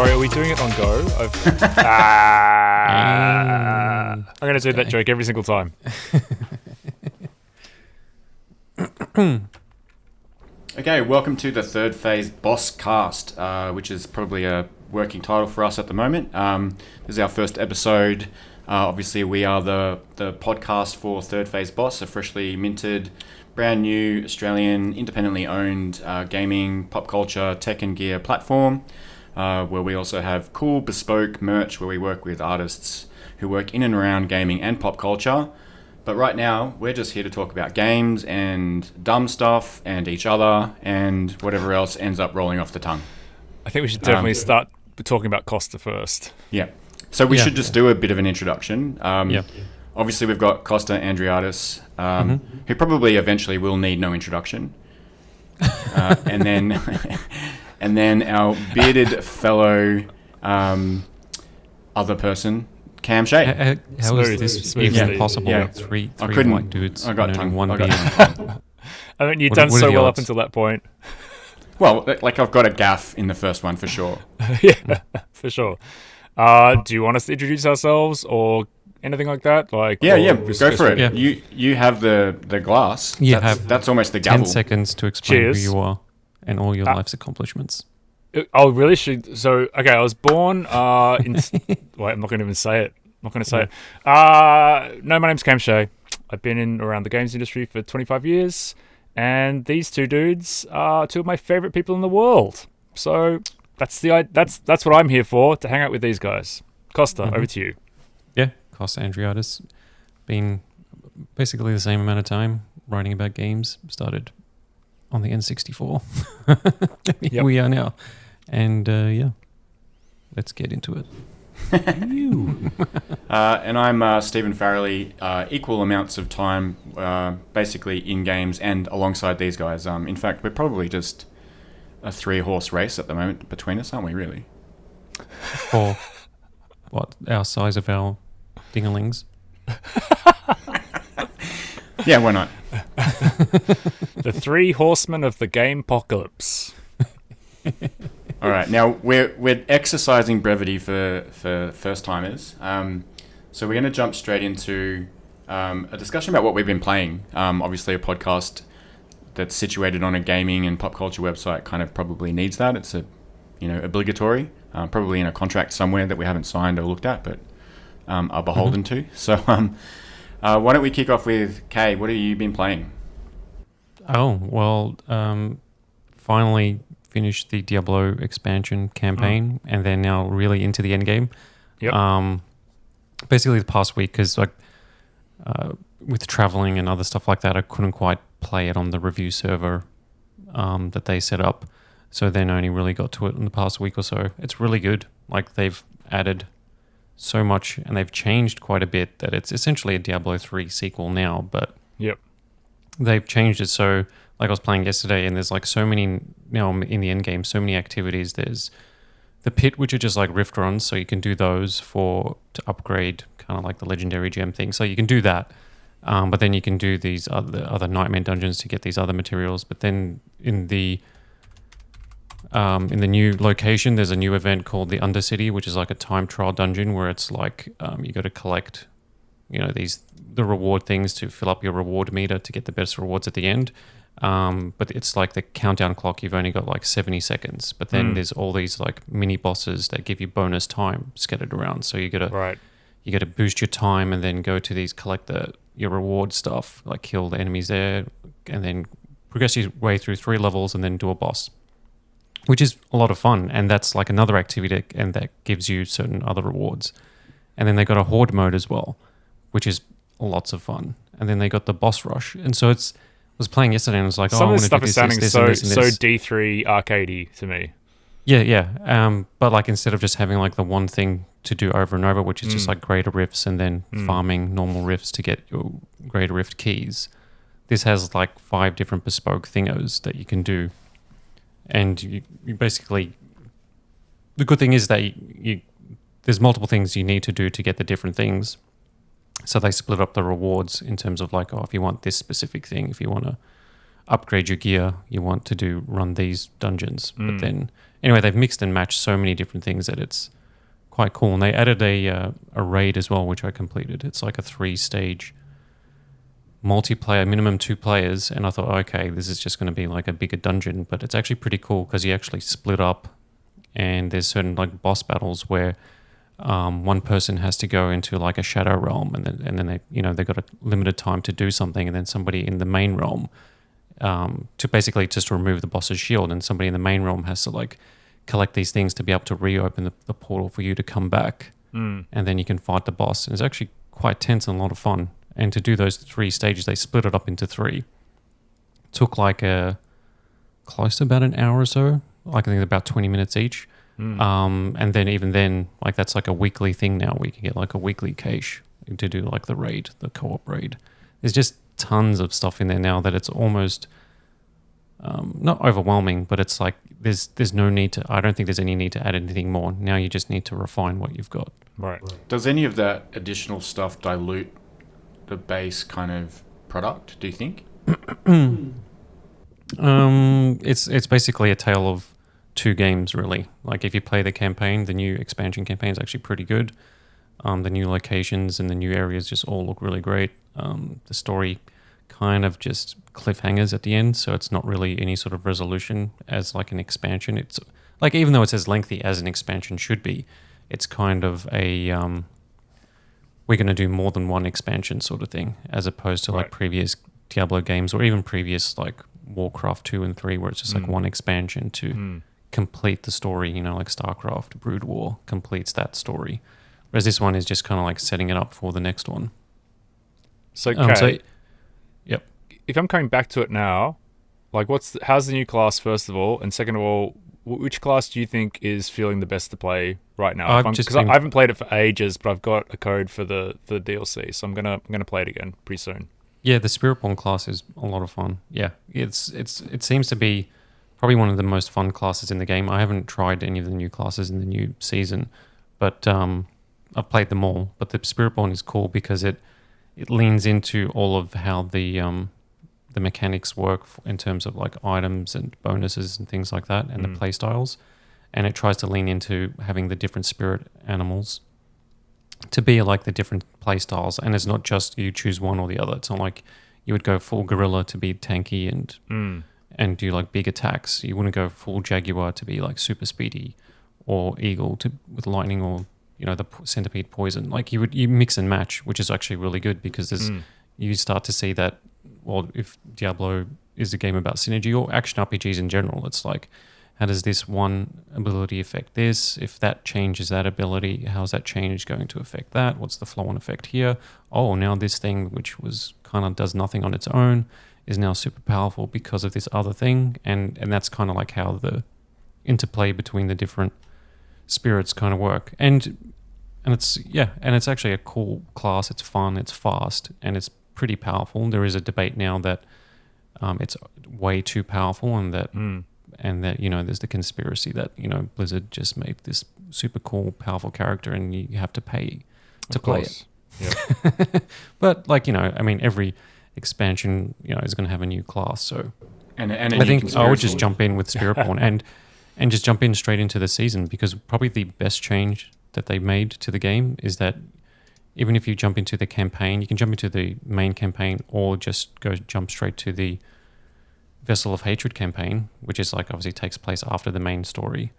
Sorry, are we doing it on go? I'm going to do that joke every single time. Okay, welcome to the third phase boss cast, which is probably a working title for us at the moment. This is our first episode. Obviously, we are the podcast for Third Phase Boss, a freshly minted, brand new Australian, independently owned gaming, pop culture, tech and gear platform, where we also have cool, bespoke merch where we work with artists who work in and around gaming and pop culture. But right now, we're just here to talk about games and dumb stuff and each other and whatever else ends up rolling off the tongue. I think we should definitely start talking about Kosta first. Yeah. So we should just do a bit of an introduction. Obviously, we've got Kosta Andreadis, who probably eventually will need no introduction. And then and then our bearded fellow other person, Cam Shea. How is this even possible? Yeah. Three couldn't- white dudes I got and only tongue. one I got beard. tongue. I mean, you've What- done what are so the well odds? up until that point. Well, like I've got a gaff in the first one for sure. Yeah, for sure. Do you want us to introduce ourselves or anything like that? Yeah, go for it. Yeah. You have the glass. You That's almost the 10 gavel. seconds to explain Cheers. who you are and all your life's accomplishments. Oh, really? Okay, I was born in... Wait, I'm not going to even say it. I'm not going to say it. No, my name's Cam Shea. I've been in around the games industry for 25 years, and these two dudes are two of my favorite people in the world. So that's what I'm here for, to hang out with these guys. Kosta, over to you. Yeah, Kosta Andreadis. Been basically the same amount of time writing about games. Started on the N64. Here we are now. And let's get into it. And I'm Stephen Farrelly. Equal amounts of time, basically in games and alongside these guys. In fact, we're probably just a 3-horse race at the moment between us, aren't we? Really? For what, our size of our dinglings? Yeah, why not? The 3 horsemen of the game apocalypse. All right. Now we're exercising brevity for first timers. So we're going to jump straight into a discussion about what we've been playing. Obviously, a podcast that's situated on a gaming and pop culture website kind of probably needs that. It's obligatory, probably in a contract somewhere that we haven't signed or looked at, but are beholden to. So why don't we kick off with Kay? What have you been playing? Oh, well, finally finished the Diablo expansion campaign, and then now really into the end game. Yep. Basically the past week, because with traveling and other stuff like that, I couldn't quite play it on the review server that they set up. So then I only really got to it in the past week or so. It's really good. Like, they've added so much and they've changed quite a bit that it's essentially a Diablo 3 sequel now, but Yep. they've changed it. So like I was playing yesterday, and there's like so many, in the end game, so many activities. There's the pit, which are just like rift runs, so you can do those to upgrade kind of like the legendary gem thing. So you can do that, but then you can do these other nightmare dungeons to get these other materials. But then in the new location, there's a new event called the Undercity, which is like a time trial dungeon where it's like you got to collect, the reward things to fill up your reward meter to get the best rewards at the end. But it's like the countdown clock. You've only got like 70 seconds. But then there's all these like mini bosses that give you bonus time scattered around. So you gotta boost your time and then go to these, collect your reward stuff, like kill the enemies there, and then progress your way through 3 levels and then do a boss, which is a lot of fun. And that's like another activity, and that gives you certain other rewards. And then they got a horde mode as well, which is lots of fun. And then they got the boss rush. And so I was playing yesterday and I was like, Some I of this want to stuff do is this, sounding this, and this. D3 arcadey to me. Yeah. But like, instead of just having like the one thing to do over and over, which is just like greater rifts and then farming normal rifts to get your greater rift keys, this has like 5 different bespoke thingos that you can do. And you basically, the good thing is that there's multiple things you need to do to get the different things. So they split up the rewards in terms of like, if you want this specific thing, if you want to upgrade your gear, you want to run these dungeons. But then, anyway, they've mixed and matched so many different things that it's quite cool. And they added a raid as well, which I completed. It's like a 3-stage multiplayer, minimum 2 players. And I thought, okay, this is just going to be like a bigger dungeon. But it's actually pretty cool because you actually split up, and there's certain like boss battles where one person has to go into like a shadow realm, and then they, they've got a limited time to do something, and then somebody in the main realm to basically just remove the boss's shield, and somebody in the main realm has to like collect these things to be able to reopen the portal for you to come back, and then you can fight the boss. And it's actually quite tense and a lot of fun. And to do those 3 stages, they split it up into 3. Took like close to about an hour or so. Like I think about 20 minutes each. And then even then, like that's like a weekly thing now. We can get like a weekly cache to do like the raid, the co-op raid. There's just tons of stuff in there now that it's almost not overwhelming, but it's like there's no need to. I don't think there's any need to add anything more. Now you just need to refine what you've got. Right. Does any of that additional stuff dilute the base kind of product, do you think? It's basically a tale of 2 games, really. Like if you play the campaign, the new expansion campaign is actually pretty good. The new locations and the new areas just all look really great. The story kind of just cliffhangers at the end, so it's not really any sort of resolution as like an expansion. It's like, even though it's as lengthy as an expansion should be, it's kind of a we're going to do more than one expansion sort of thing, as opposed to like previous Diablo games or even previous like Warcraft 2 and 3, where it's just like one expansion to complete the story, like StarCraft, Brood War completes that story. Whereas this one is just kind of like setting it up for the next one. So, yep. If I'm coming back to it now, like how's the new class, first of all? And second of all, which class do you think is feeling the best to play right now? Because I haven't played it for ages, but I've got a code for the DLC, so I'm gonna play it again pretty soon. Yeah, the Spiritborn class is a lot of fun. Yeah, it seems to be probably one of the most fun classes in the game. I haven't tried any of the new classes in the new season, but I've played them all. But the Spiritborn is cool because it leans into all of how the mechanics work in terms of like items and bonuses and things like that, and the play styles. And it tries to lean into having the different spirit animals to be like the different play styles. And it's not just you choose one or the other. It's not like you would go full gorilla to be tanky and do like big attacks. You wouldn't go full jaguar to be like super speedy, or eagle with lightning, or the centipede poison. Like you mix and match, which is actually really good, because you start to see that, well, if Diablo is a game about synergy, or action RPGs in general, it's like, how does this one ability affect this? If that changes that ability, how's that change going to affect that? What's the flow-on effect here? Oh, now this thing, which was kind of does nothing on its own, is now super powerful because of this other thing. And that's kind of like how the interplay between the different spirits kind of work. And it's actually a cool class. It's fun, it's fast, and it's pretty powerful. There is a debate now that it's way too powerful, and that there's the conspiracy that Blizzard just made this super cool, powerful character, and you have to pay to play it. Yep. But every expansion is going to have a new class. So and I think I would just jump in with Spiritborn and just jump in straight into the season, because probably the best change that they made to the game is that even if you jump into the campaign, you can jump into the main campaign, or just jump straight to the Vessel of Hatred campaign, which is like obviously takes place after the main story.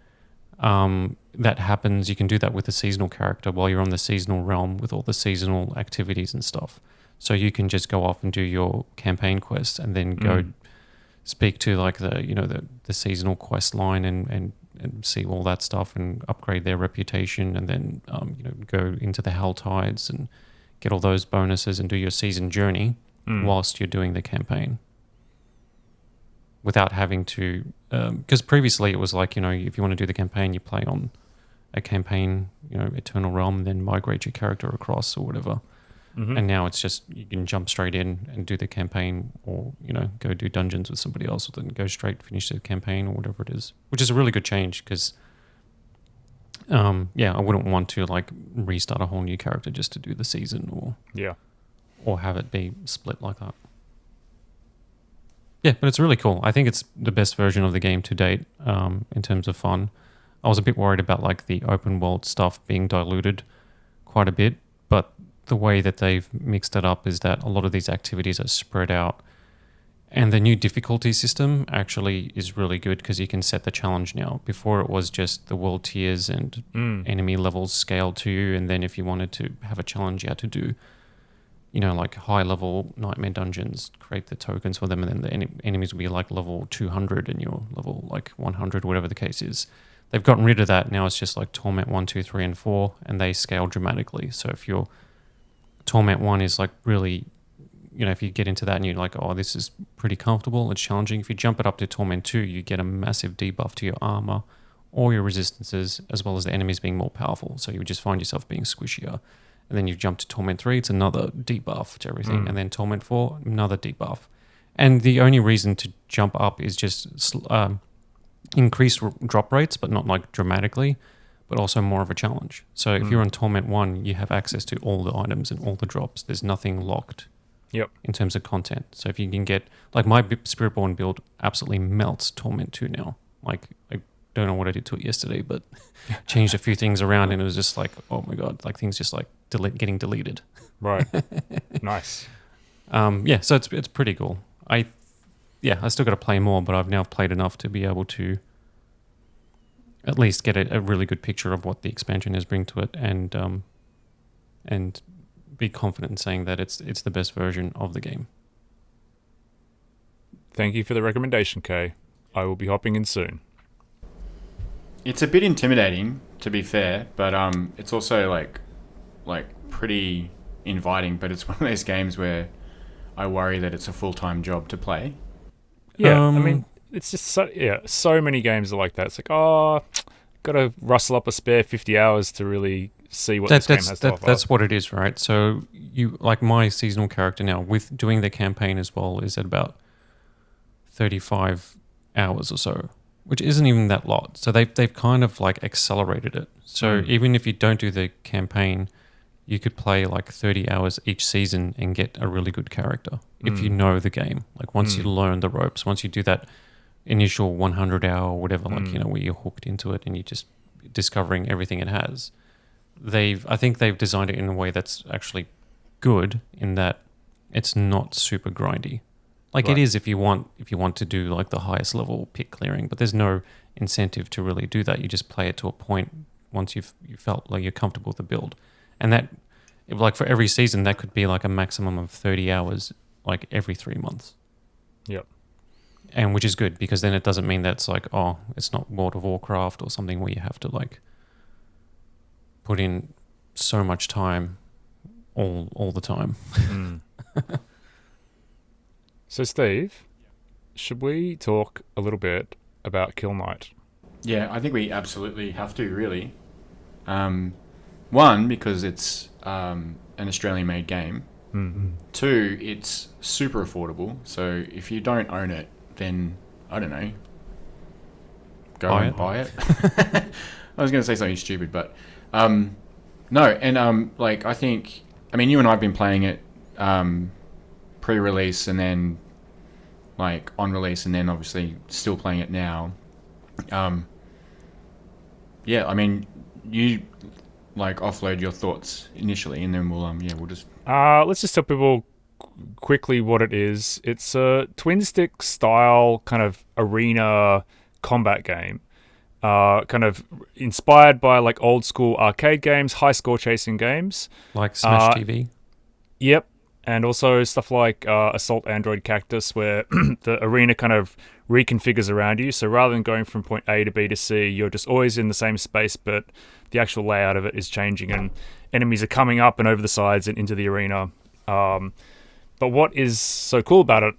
That happens, you can do that with a seasonal character while you're on the seasonal realm with all the seasonal activities and stuff. So you can just go off and do your campaign quests, and then go speak to like the seasonal quest line and see all that stuff, and upgrade their reputation, and then go into the Hell Tides and get all those bonuses, and do your season journey whilst you're doing the campaign, without having to, because previously it was like, if you want to do the campaign, you play on a campaign, Eternal Realm, and then migrate your character across or whatever. And now it's just, you can jump straight in and do the campaign, or go do dungeons with somebody else, or then go straight finish the campaign, or whatever it is, which is a really good change, because I wouldn't want to like restart a whole new character just to do the season, or have it be split like that. Yeah, but it's really cool. I think it's the best version of the game to date in terms of fun. I was a bit worried about like the open world stuff being diluted quite a bit, but the way that they've mixed it up is that a lot of these activities are spread out. And the new difficulty system actually is really good because you can set the challenge now. Before it was just the world tiers and enemy levels scaled to you, and then if you wanted to have a challenge, you had to do, like high level nightmare dungeons, create the tokens for them, and then the enemies will be like level 200 and you're level like 100, whatever the case is. They've gotten rid of that. Now it's just like Torment 1, 2, 3, and 4, and they scale dramatically. So if your Torment 1 is like really, if you get into that and you're like, oh, this is pretty comfortable, it's challenging. If you jump it up to Torment 2, you get a massive debuff to your armor or your resistances, as well as the enemies being more powerful. So you would just find yourself being squishier. And then you jump to Torment 3, it's another debuff to everything. And then Torment 4, another debuff. And the only reason to jump up is just increased drop rates, but not like dramatically, but also more of a challenge. So if you're on Torment 1, you have access to all the items and all the drops. There's nothing locked in terms of content. So if you can get, like my Spiritborn build absolutely melts Torment 2 now. Like I don't know what I did to it yesterday, but changed a few things around and it was just like, oh my God, like things just like getting deleted. Right. Nice. So it's pretty cool. I still got to play more, but I've now played enough to be able to at least get a really good picture of what the expansion is bring to it, and be confident in saying that it's the best version of the game. Thank you for the recommendation, Kay. I will be hopping in soon. It's a bit intimidating, to be fair, but it's also like pretty inviting. But it's one of those games where I worry that it's a full-time job to play. Yeah, I mean, it's just so many games are like that. It's like, got to rustle up a spare 50 hours to really see what this game has to offer. That's what it is, right? So you, like my seasonal character now, with doing the campaign as well, is at about 35 hours or so, which isn't even that lot. So they've kind of like accelerated it. So even if you don't do the campaign, you could play like 30 hours each season and get a really good character if you know the game. Like once you learn the ropes, once you do that initial 100 hour or whatever, like, where you're hooked into it and you're just discovering everything it has. I think they've designed it in a way that's actually good in that it's not super grindy. Like it is if you want to do like the highest level pick clearing, but there's no incentive to really do that. You just play it to a point once you felt like you're comfortable with the build. And that, like for every season, that could be like a maximum of 30 hours, like every 3 months. Yep. And which is good because then it doesn't mean that's like, oh, it's not World of Warcraft or something where you have to like put in so much time all the time. So Steve, should we talk a little bit about Kill Knight? Yeah, I think we absolutely have to, really. One, because it's an Australian-made game. Two, it's super affordable. So if you don't own it, then, I don't know, buy it. I was going to say something stupid, but no. And I think, you and I have been playing it pre-release and then like on release and then obviously still playing it now. You like offload your thoughts initially and then we'll just let's just tell people quickly what it is. It's a twin stick style kind of arena combat game, kind of inspired by like old school arcade games, high score chasing games like Smash TV. Yep. And also stuff like Assault Android Cactus, where the arena kind of reconfigures around you. So rather than going from point A to B to C, you're just always in the same space, but the actual layout of it is changing, and enemies are coming up and over the sides and into the arena. But what is so cool about it?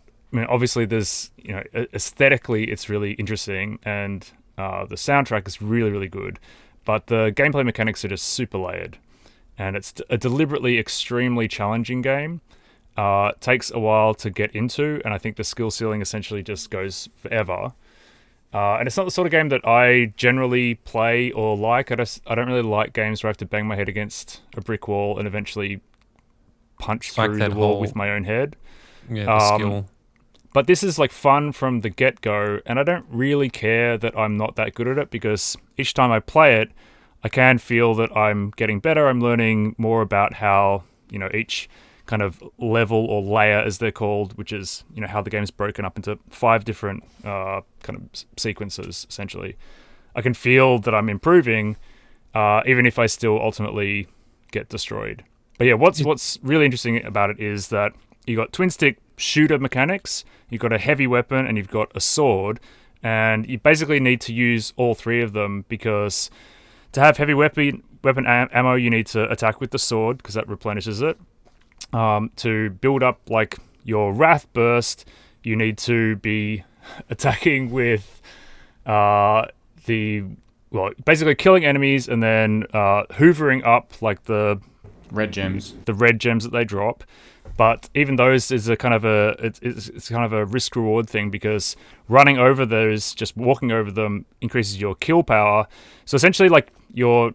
Obviously, there's aesthetically, it's really interesting, and the soundtrack is really, really good. But the gameplay mechanics are just super layered, and it's a deliberately extremely challenging game. Takes a while to get into, and I think the skill ceiling essentially just goes forever. And it's not the sort of game that I generally play or like. I don't really like games where I have to bang my head against a brick wall and eventually punch through the wall with my own head. Yeah, the skill. But this is like fun from the get-go, and I don't really care that I'm not that good at it, because each time I play it, I can feel that I'm getting better. I'm learning more about how, each kind of level or layer, as they're called, which is, how the game's broken up into 5 different kind of sequences, essentially. I can feel that I'm improving, even if I still ultimately get destroyed. But yeah, what's really interesting about it is that you got twin stick shooter mechanics, you've got a heavy weapon, and you've got a sword, and you basically need to use all 3 of them, because to have heavy weapon ammo, you need to attack with the sword, because that replenishes it. To build up like your wrath burst, you need to be attacking with basically killing enemies and then hoovering up like the red gems that they drop. But even those is a kind of it's kind of a risk reward thing, because running over those, just walking over them, increases your kill power. So essentially, like you're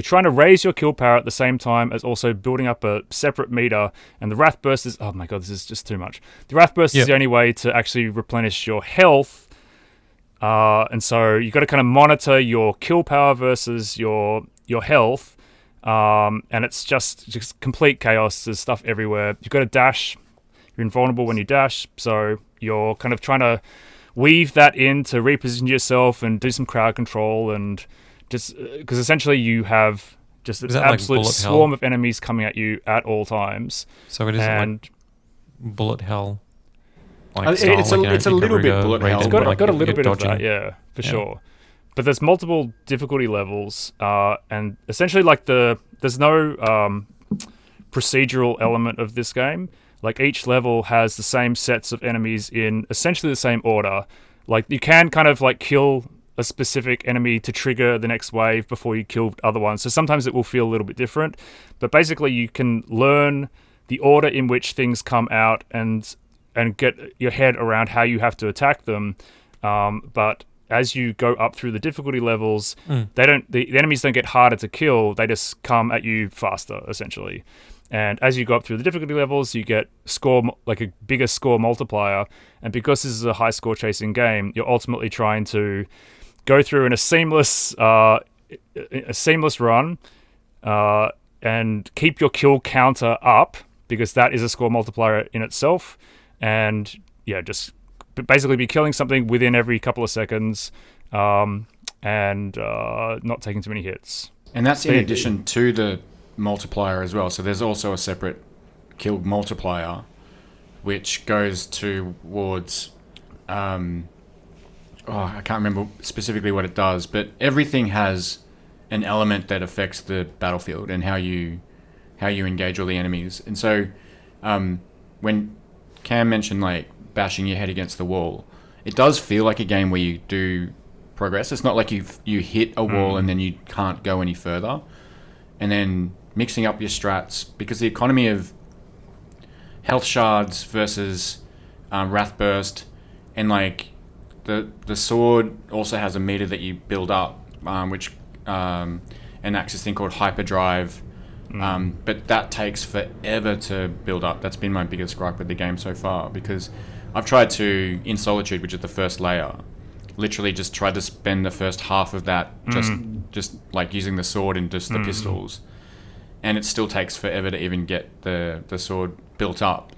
trying to raise your kill power at the same time as also building up a separate meter. And the Wrath Burst is, oh my god, this is just too much. The Wrath Burst is the only way to actually replenish your health. And so you got to kind of monitor your kill power versus your health. And it's just complete chaos. There's stuff everywhere. You've got to dash. You're invulnerable when you dash, so you're kind of trying to weave that in to reposition yourself and do some crowd control, and just because essentially you have just an absolute swarm of enemies coming at you at all times. So it is like bullet hell. Like it's a little bit bullet hell. It's got a little bit of that, yeah, for sure. But there's multiple difficulty levels, and essentially, like there's no procedural element of this game. Like each level has the same sets of enemies in essentially the same order. Like you can kind of like kill a specific enemy to trigger the next wave before you kill other ones. So sometimes it will feel a little bit different, but basically you can learn the order in which things come out and get your head around how you have to attack them. But as you go up through the difficulty levels, the enemies don't get harder to kill, they just come at you faster, essentially. And as you go up through the difficulty levels, you get a bigger score multiplier. And because this is a high score chasing game, you're ultimately trying to go through in a seamless run and keep your kill counter up, because that is a score multiplier in itself. And yeah, just basically be killing something within every couple of seconds, and not taking too many hits. And that's in addition to the multiplier as well. So there's also a separate kill multiplier, which goes towards I can't remember specifically what it does, but everything has an element that affects the battlefield and how you engage all the enemies. And so when Cam mentioned like bashing your head against the wall, it does feel like a game where you do progress. It's not like you hit a wall and then you can't go any further. And then mixing up your strats, because the economy of health shards versus wrath burst, and like the sword also has a meter that you build up, which enacts this thing called hyperdrive. But that takes forever to build up. That's been my biggest gripe with the game so far, because I've tried to, in Solitude, which is the first layer, literally just tried to spend the first half of that just like using the sword and just the pistols, and it still takes forever to even get the sword built up.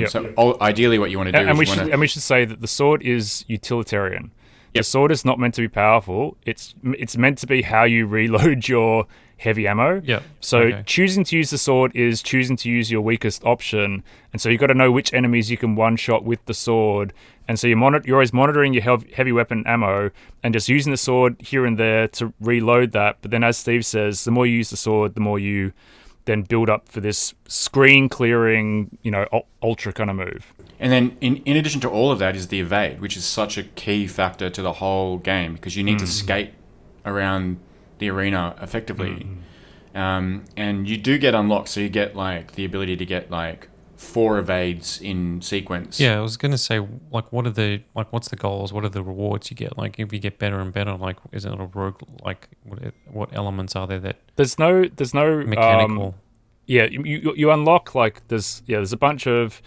So ideally what you want to do and we should say that the sword is utilitarian. The sword is not meant to be powerful. It's meant to be how you reload your heavy ammo. So choosing to use the sword is choosing to use your weakest option. And so you've got to know which enemies you can one-shot with the sword. And so you're always monitoring your heavy weapon ammo and just using the sword here and there to reload that. But then, as Steve says, the more you use the sword, the more you then build up for this screen clearing, ultra kind of move. And then in addition to all of that is the evade, which is such a key factor to the whole game, because you need to skate around the arena effectively. And you do get unlocked, so you get like the ability to get like 4 evades in sequence. Yeah, I was gonna say, like, what's the goals? What are the rewards you get? Like, if you get better and better, like, is it a rogue? Like, what elements are there that? There's no mechanical. You unlock like there's a bunch of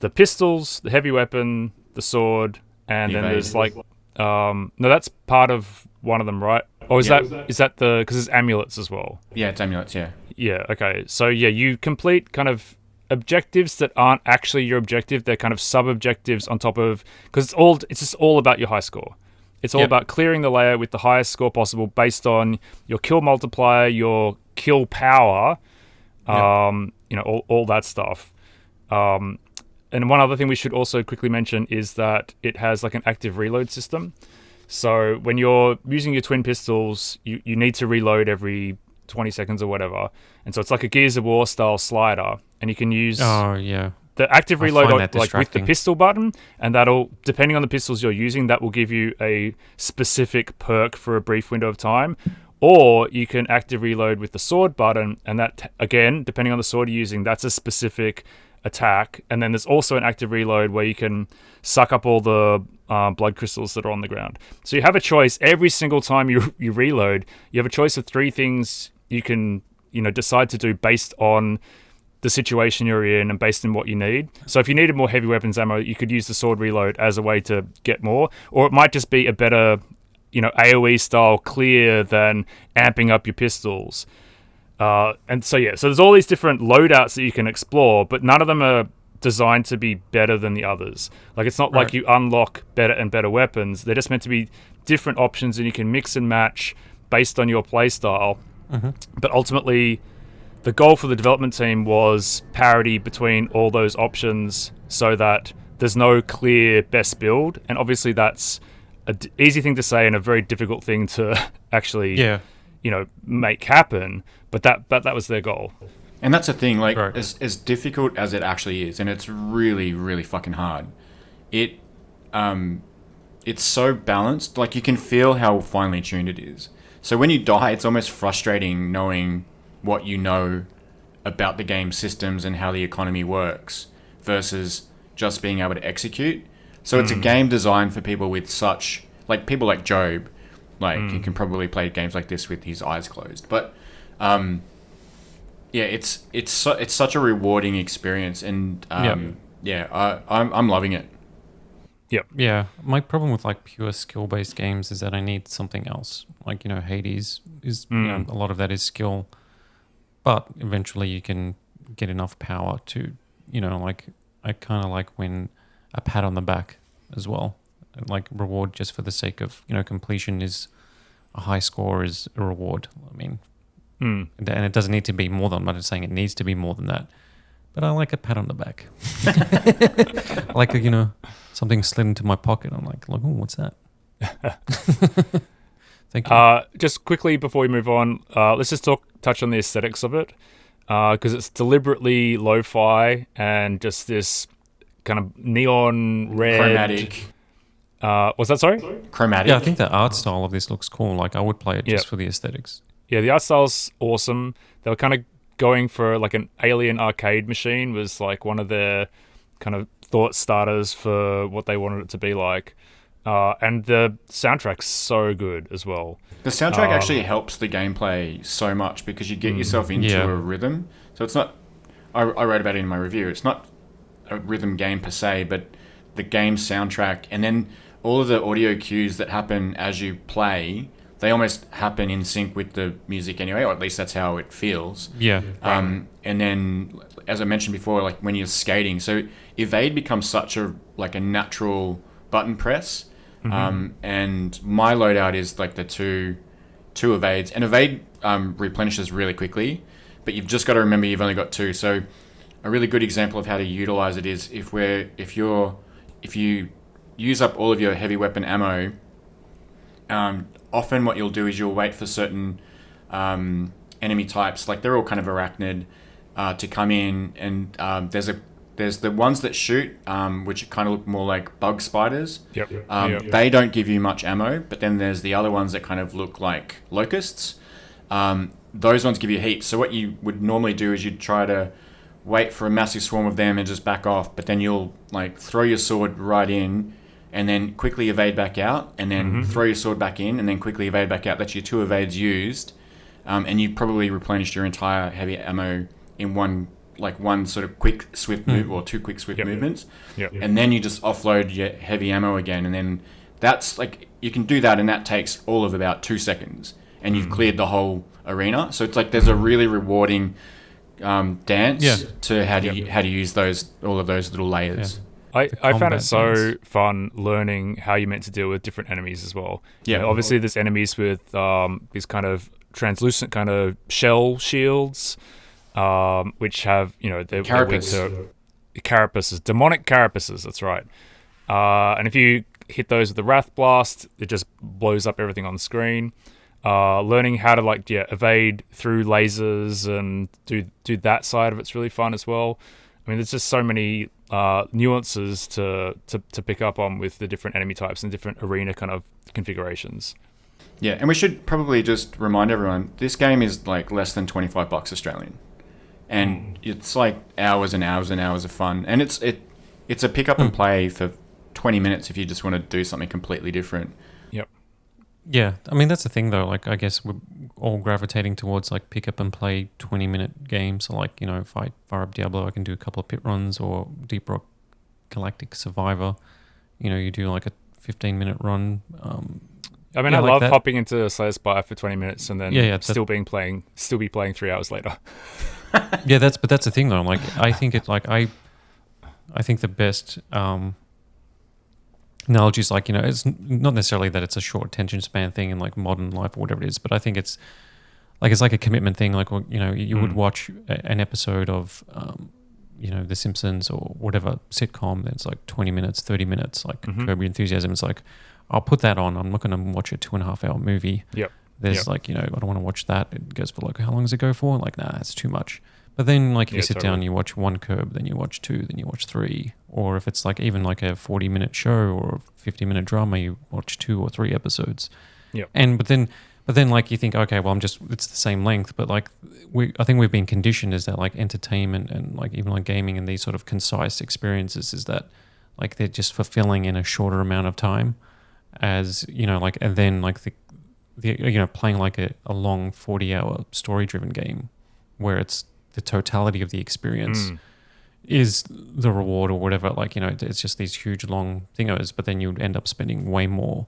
the pistols, the heavy weapon, the sword, and then Evade. there's like no, that's part of one of them, right? Or is Yeah. that the because there's amulets as well? Yeah, it's amulets. Yeah. Yeah. Okay. So yeah, you complete kind of objectives that aren't actually your objective. They're kind of sub objectives on top of because it's just all about your high score. It's all Yep. about clearing the layer with the highest score possible based on your kill multiplier, your kill power, all that stuff. And one other thing we should also quickly mention is that it has like an active reload system. So when you're using your twin pistols, you need to reload every 20 seconds or whatever. And so it's like a Gears of War style slider, and you can use Oh yeah. the active I reload find like that with the distracting. pistol button, and that'll, depending on the pistols you're using, that will give you a specific perk for a brief window of time. Or you can active reload with the sword button, and that, again, depending on the sword you're using, that's a specific attack. And then there's also an active reload where you can suck up all the blood crystals that are on the ground. So you have a choice every single time you reload. You have a choice of 3 things you can decide to do based on the situation you're in and based on what you need. So if you needed more heavy weapons ammo, you could use the sword reload as a way to get more, or it might just be a better AoE style clear than amping up your pistols. And so there's all these different loadouts that you can explore, but none of them are designed to be better than the others. Like, it's not like you unlock better and better weapons. They're just meant to be different options, and you can mix and match based on your playstyle. But ultimately, the goal for the development team was parity between all those options so that there's no clear best build. And obviously that's an easy thing to say and a very difficult thing to actually make happen. But that was their goal. And that's the thing, like, Right. as difficult as it actually is, and it's really, really fucking hard, it's so balanced. Like, you can feel how finely tuned it is. So when you die, it's almost frustrating knowing what you know about the game systems and how the economy works versus just being able to execute. So it's a game designed for people with such, like, people like Job, like, he can probably play games like this with his eyes closed. But it's such a rewarding experience, and I'm loving it. Yeah, my problem with like pure skill-based games is that I need something else. Like, Hades is a lot of that is skill, but eventually you can get enough power to, like, I kind of like when a pat on the back as well, like reward just for the sake of completion is a high score is a reward. I mean, and it doesn't need to be more than. I'm not just saying it needs to be more than that, but I like a pat on the back. I like something slid into my pocket. I'm like, oh, what's that? Thank you. Just quickly before we move on, let's just touch on the aesthetics of it, because it's deliberately lo-fi and just this kind of neon red. Chromatic. Was that sorry? Chromatic. Yeah, I think the art style of this looks cool. Like, I would play it just for the aesthetics. Yeah, the art style's awesome. They were kind of going for like an Alien arcade machine was like one of their kind of thought starters for what they wanted it to be like. And the soundtrack's so good as well. The soundtrack actually helps the gameplay so much because you get yourself into a rhythm. So it's not... I wrote about it in my review. It's not a rhythm game per se, but the game soundtrack, and then all of the audio cues that happen as you play, they almost happen in sync with the music anyway, or at least that's how it feels. Yeah. And then, as I mentioned before, like when you're skating, so evade becomes such a natural button press. And my loadout is like the two evades, and evade replenishes really quickly, but you've just got to remember you've only got 2. So a really good example of how to utilize it is if you use up all of your heavy weapon ammo, often what you'll do is you'll wait for certain enemy types, like they're all kind of arachnid, to come in, and there's the ones that shoot, which kind of look more like bug spiders. They don't give you much ammo, but then there's the other ones that kind of look like locusts. Those ones give you heaps. So what you would normally do is you'd try to wait for a massive swarm of them and just back off, but then you'll like throw your sword right in and then quickly evade back out, and then throw your sword back in and then quickly evade back out. That's your 2 evades used, and you probably replenished your entire heavy ammo in one like one sort of quick swift move or two quick swift movements, and then you just offload your heavy ammo again, and then that's like you can do that, and that takes all of about 2 seconds, and you've cleared the whole arena. So it's like there's a really rewarding dance to how to use all of those little layers. I found it so fun learning how you're meant to deal with different enemies as well. Yeah, you know, obviously there's enemies with these kind of translucent kind of shell shields, which have, you know, they're weak to carapaces, demonic carapaces. That's right. And if you hit those with the Wrath Blast, it just blows up everything on the screen. Learning how to evade through lasers and do that side of it's really fun as well. I mean, there's just so many nuances to pick up on with the different enemy types and different arena kind of configurations. Yeah, and we should probably just remind everyone, this game is like less than $25 Australian. And it's like hours and hours and hours of fun. And it's a pick up and play for 20 minutes if you just want to do something completely different. Yep. Yeah, I mean, that's the thing though. Like, I guess we're all gravitating towards like pick up and play 20-minute games. So like, you know, if I fire up Diablo, I can do a couple of pit runs, or Deep Rock Galactic Survivor. You know, you do like a 15-minute run. I mean, I love hopping into Slay the Spire for 20 minutes and then still be playing 3 hours later. Yeah, that's the thing though. Like, I think it's like I think the best analogy is like, you know, it's not necessarily that it's a short attention span thing in like modern life or whatever it is, but I think it's like a commitment thing. Like, you know, you would watch an episode of you know, The Simpsons or whatever sitcom that's like 20 minutes, 30 minutes, like Curb Your Enthusiasm. It's like, I'll put that on. I'm not going to watch a 2.5 hour movie. There's like, you know, I don't want to watch that. It goes for like, how long does it go for? Like, nah, it's too much. But then like if you sit down, you watch one Curb, then you watch 2, then you watch 3. Or if it's like even like a 40-minute show or a 50-minute drama, you watch 2 or 3 episodes. And but then like you think, okay, well, it's the same length, but like I think we've been conditioned is that like entertainment and like even like gaming and these sort of concise experiences is that like they're just fulfilling in a shorter amount of time, as you know, like, and then like the you know, playing like a long 40-hour story-driven game where it's the totality of the experience is the reward or whatever. Like, you know, it's just these huge long thingos, but then you end up spending way more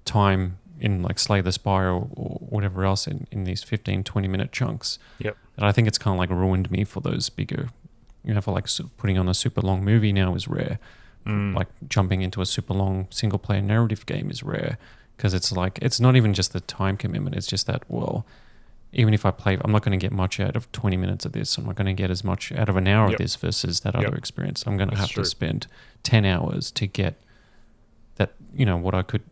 time in like Slay the Spire or whatever else in these 15-20 minute chunks. And I think it's kind of like ruined me for those bigger, you know, for like putting on a super long movie now is rare. Like jumping into a super long single player narrative game is rare, because it's like, it's not even just the time commitment. It's just that, well, even if I play, I'm not going to get much out of 20 minutes of this. I'm not going to get as much out of an hour of this versus that other experience. I'm going to have to spend 10 hours to get that, you know, what I could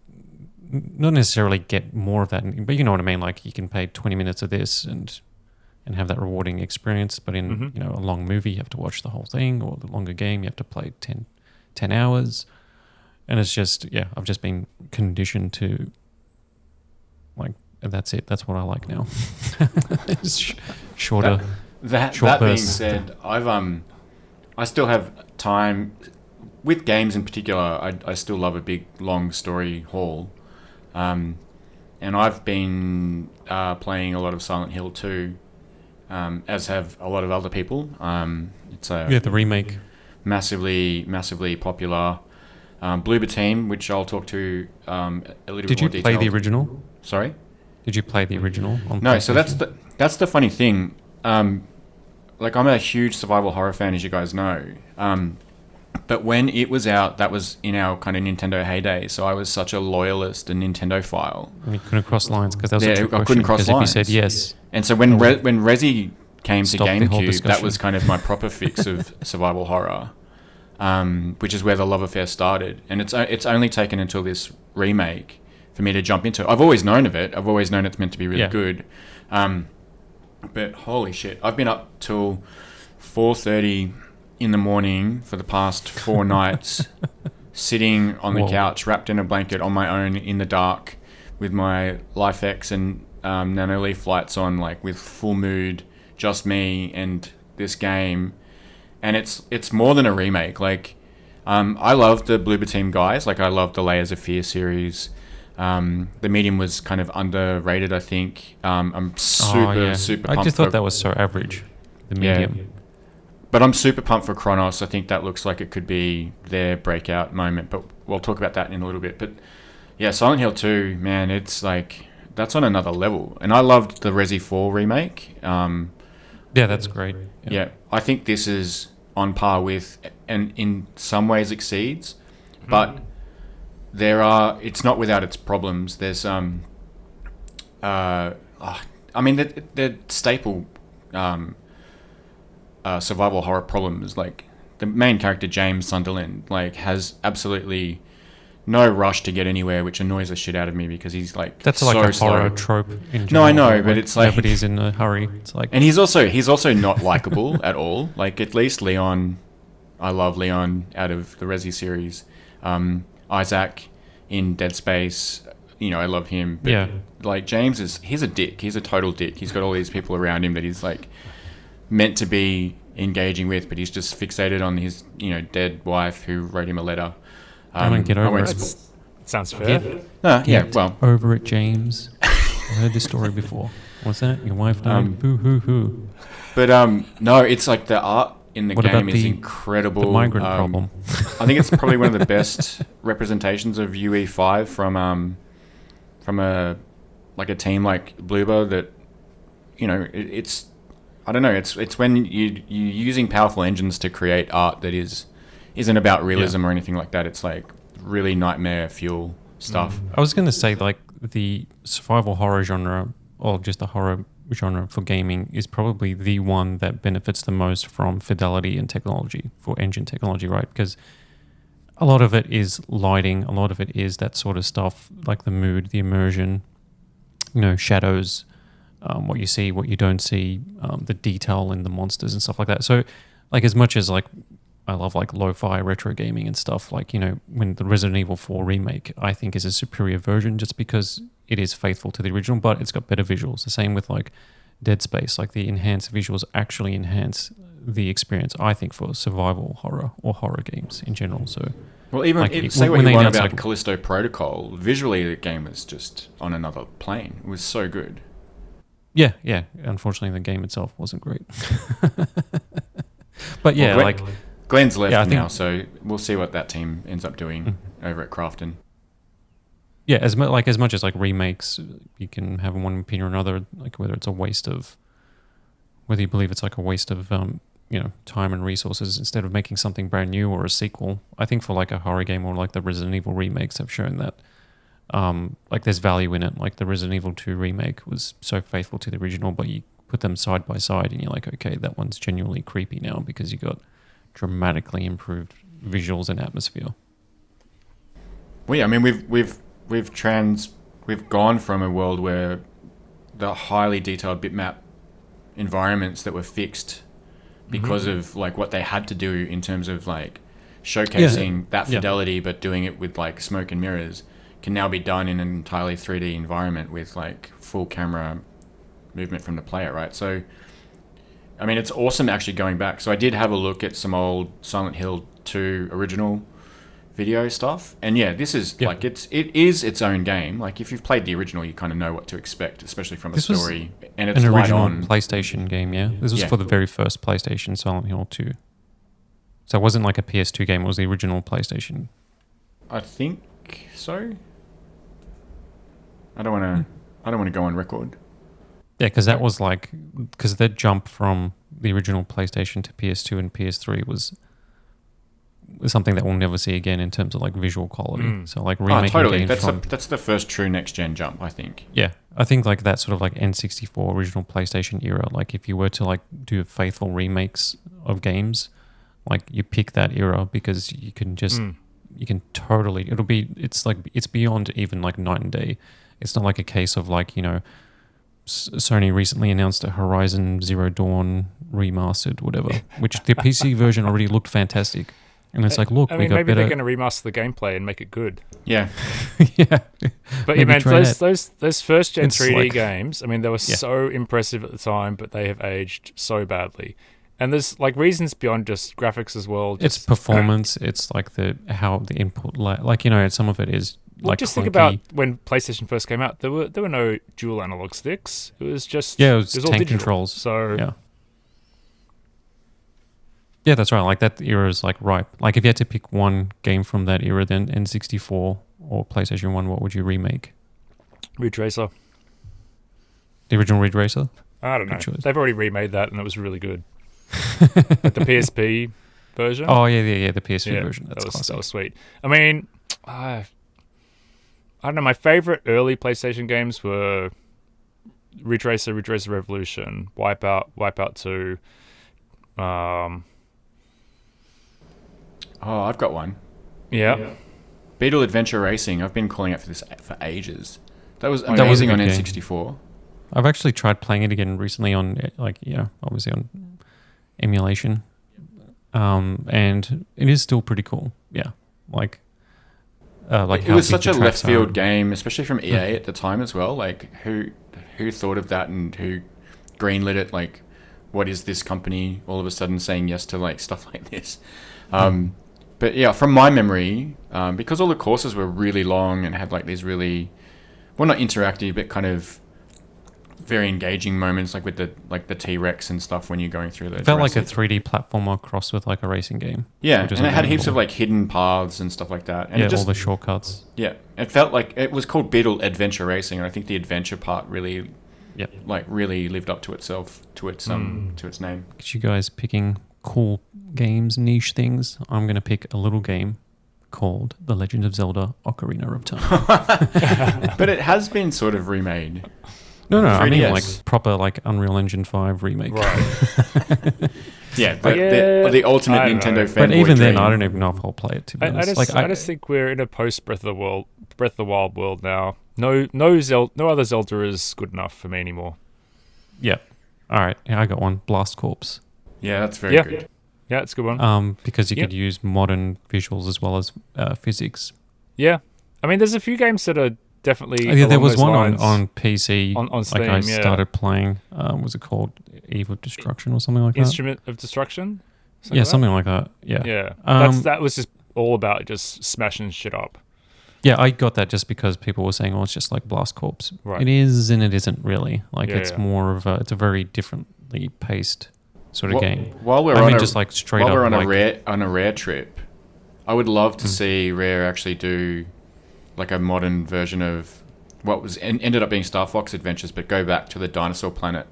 not necessarily get more of that, but you know what I mean? Like, you can pay 20 minutes of this and have that rewarding experience, but in, you know, a long movie, you have to watch the whole thing, or the longer game, you have to play 10 hours. And it's just, I've just been conditioned to like, that's it. That's what I like now. It's shorter. That being said, I still have time with games in particular. I still love a big long story haul, and I've been playing a lot of Silent Hill 2, as have a lot of other people. It's the remake, massively popular. Bloober Team, which I'll talk to a little bit more detail. Did you play the original? Sorry? Did you play the original? No, so that's the funny thing. Like, I'm a huge survival horror fan, as you guys know. But when it was out, that was in our kind of Nintendo heyday. So I was such a loyalist and Nintendo file. And you couldn't cross lines, because that was a trick question. I couldn't cross lines. If you said yes. And so when Resi came to GameCube, that was kind of my proper fix of survival horror, which is where the love affair started. And it's only taken until this remake for me to jump into. I've always known of it. I've always known it's meant to be really good. But holy shit, I've been up till 4:30 in the morning for the past 4 nights, sitting on the couch, wrapped in a blanket on my own in the dark, with my LifeX and Nanoleaf lights on, like with full mood, just me and this game. And it's more than a remake. Like, I love the Bloober Team guys. Like, I love the Layers of Fear series. The Medium was kind of underrated, I think. I'm super pumped. I just thought that was so average, the Medium. But I'm super pumped for Chronos. I think that looks like it could be their breakout moment. But we'll talk about that in a little bit. But yeah, Silent Hill 2, man, it's like that's on another level. And I loved the Resi 4 remake. Yeah, that's great. Yeah, I think this is on par with, and in some ways exceeds. But it's not without its problems. There's I mean, the staple survival horror problems, like the main character James Sunderland, like has absolutely no rush to get anywhere, which annoys the shit out of me because he's like that's so like a slow. horror trope. In No, I general, know, but it's like nobody's in a hurry. It's like, and he's also not likable at all. Like at least Leon, I love Leon out of the Resi series. Isaac in Dead Space, I love him. But yeah. like James he's a dick. He's a total dick. He's got all these people around him that he's like meant to be engaging with, but he's just fixated on his dead wife who wrote him a letter. I don't get over it. Sounds fair. Well, over it, James. I heard this story before. What's that? Your wife died? Boo hoo hoo. But no, it's like the art in the What game about is the incredible. The migrant problem. I think it's probably one of the best representations of UE5 from a team like Bloober that it's I don't know, it's when you're using powerful engines to create art that isn't about realism or anything like that. It's like really nightmare fuel stuff. I was going to say, like, the survival horror genre, or just the horror genre for gaming, is probably the one that benefits the most from fidelity and technology, for engine technology, right? Because a lot of it is lighting, a lot of it is that sort of stuff, like the mood, the immersion, shadows, what you see, what you don't see, the detail in the monsters and stuff like that. So, like, as much as, like, I love, like, lo-fi retro gaming and stuff, like, when the Resident Evil 4 remake, I think, is a superior version just because it is faithful to the original, but it's got better visuals. The same with, like, Dead Space. Like, the enhanced visuals actually enhance the experience, I think, for survival horror or horror games in general. So, well, even like, say what when you they want announced, about like, Callisto Protocol, visually the game was just on another plane. It was so good. Yeah. Unfortunately, the game itself wasn't great. But yeah, well, like, Glenn's left I think, now, so we'll see what that team ends up doing over at Crafton. Yeah, as much as like remakes, you can have one opinion or another, like whether it's a waste of, whether you believe it's like a waste of time and resources instead of making something brand new or a sequel. I think for like a horror game or like the Resident Evil remakes have shown that like there's value in it. Like the Resident Evil 2 remake was so faithful to the original, but you put them side by side and you're like, okay, that one's genuinely creepy now because you got dramatically improved visuals and atmosphere. Well, yeah, I mean we've gone from a world where the highly detailed bitmap environments that were fixed because of like what they had to do in terms of like showcasing that fidelity, but doing it with like smoke and mirrors can now be done in an entirely 3D environment with like full camera movement from the player, right? So, I mean, it's awesome actually going back. So I did have a look at some old Silent Hill 2 original video stuff, and yeah, this is like it is its own game. Like if you've played the original, you kind of know what to expect, especially from the story. And it's an light original on PlayStation game. Yeah, this was for the very first PlayStation, Silent Hill 2. So it wasn't like a PS2 game; it was the original PlayStation. I think so. I don't want to go on record. Yeah, because that was like that jump from the original PlayStation to PS2 and PS3 was something that we'll never see again in terms of like visual quality. So like remaking games that's the first true next gen jump, I think. Yeah, I think like that sort of like N64 original PlayStation era. Like if you were to like do faithful remakes of games, like you pick that era because you can just you can totally it's beyond even like night and day. It's not like a case of like Sony recently announced a Horizon Zero Dawn remastered, whatever, which the PC version already looked fantastic. And it's like, look, I we mean, got maybe better. they're going to remaster the gameplay and make it good. Yeah. Yeah. But yeah, man, those first gen It's 3D like, games, I mean, they were so impressive at the time, but they have aged so badly. And there's like reasons beyond just graphics as well. It's performance. It's like how the input, some of it is well, like just clunky. think about when PlayStation first came out. There were no dual analog sticks. It was just it was all tank digital. controls. So yeah. Yeah, that's right. Like that era is like ripe. Like if you had to pick one game from that era, then N64 or PlayStation 1, what would you remake? Ridge Racer. The original Ridge Racer? I don't know. Good choice. They've already remade that, and it was really good. Like the PSP version. Oh, yeah, the PS3 yeah, version. That's that classic. was sweet. I mean, I don't know. My favorite early PlayStation games were Ridge Racer Revolution, Wipeout 2. Oh, I've got one. Yeah. Beetle Adventure Racing. I've been calling out for this for ages. That was That was a amazing on good game. N64. I've actually tried playing it again recently on, obviously on emulation. And it is still pretty cool. Yeah. Like It how was big such the a left tracks field are. game, especially from EA at the time as well. Like who thought of that and who greenlit it? Like, what is this company all of a sudden saying yes to like stuff like this? But yeah, from my memory, because all the courses were really long and had like these really, well, not interactive, but kind of very engaging moments, like with the T-Rex and stuff when you're going through the. It felt like a Jurassic. 3D platformer crossed with like a racing game. Yeah, which is and it had really heaps of cool. like hidden paths and stuff like that. And Yeah, it just, all the shortcuts. yeah, it felt like it was called Beetle Adventure Racing, and I think the adventure part really, Yep. like really lived up to itself, to its name. Get you guys picking cool games, niche things. I'm going to pick a little game called The Legend of Zelda Ocarina of Time. But it has been sort of remade. No, I mean 3DS. like proper like Unreal Engine 5 remake. Right. Yeah, Yeah, the ultimate I don't Nintendo know. fanboy But even then, dream. I don't even know if I'll play it, to be I honest. I just think we're in a post Breath of the Wild world now. No other Zelda is good enough for me anymore. Yeah. All right. Yeah, I got one. Blast Corps. Yeah, that's very Yeah. good. Yeah, it's a good one. Because you Yep. could use modern visuals as well as physics. Yeah, I mean, there's a few games that are definitely. Oh, yeah, there along was those one lines. on PC. On Steam, like I yeah. started playing. Was it called Eve of Destruction or something like that? Instrument of Destruction. Yeah, something like that. Yeah. Yeah, Um, that was just all about just smashing shit up. Yeah, I got that just because people were saying, "Oh, it's just like Blast Corps." Right. It is, and it isn't really. Like Yeah, it's yeah. more of it's a very differently paced sort of game. While we're I on mean, a, just like straight while up. we're on like, a rare trip, I would love to see Rare actually do like a modern version of what was ended up being Star Fox Adventures, but go back to the Dinosaur Planet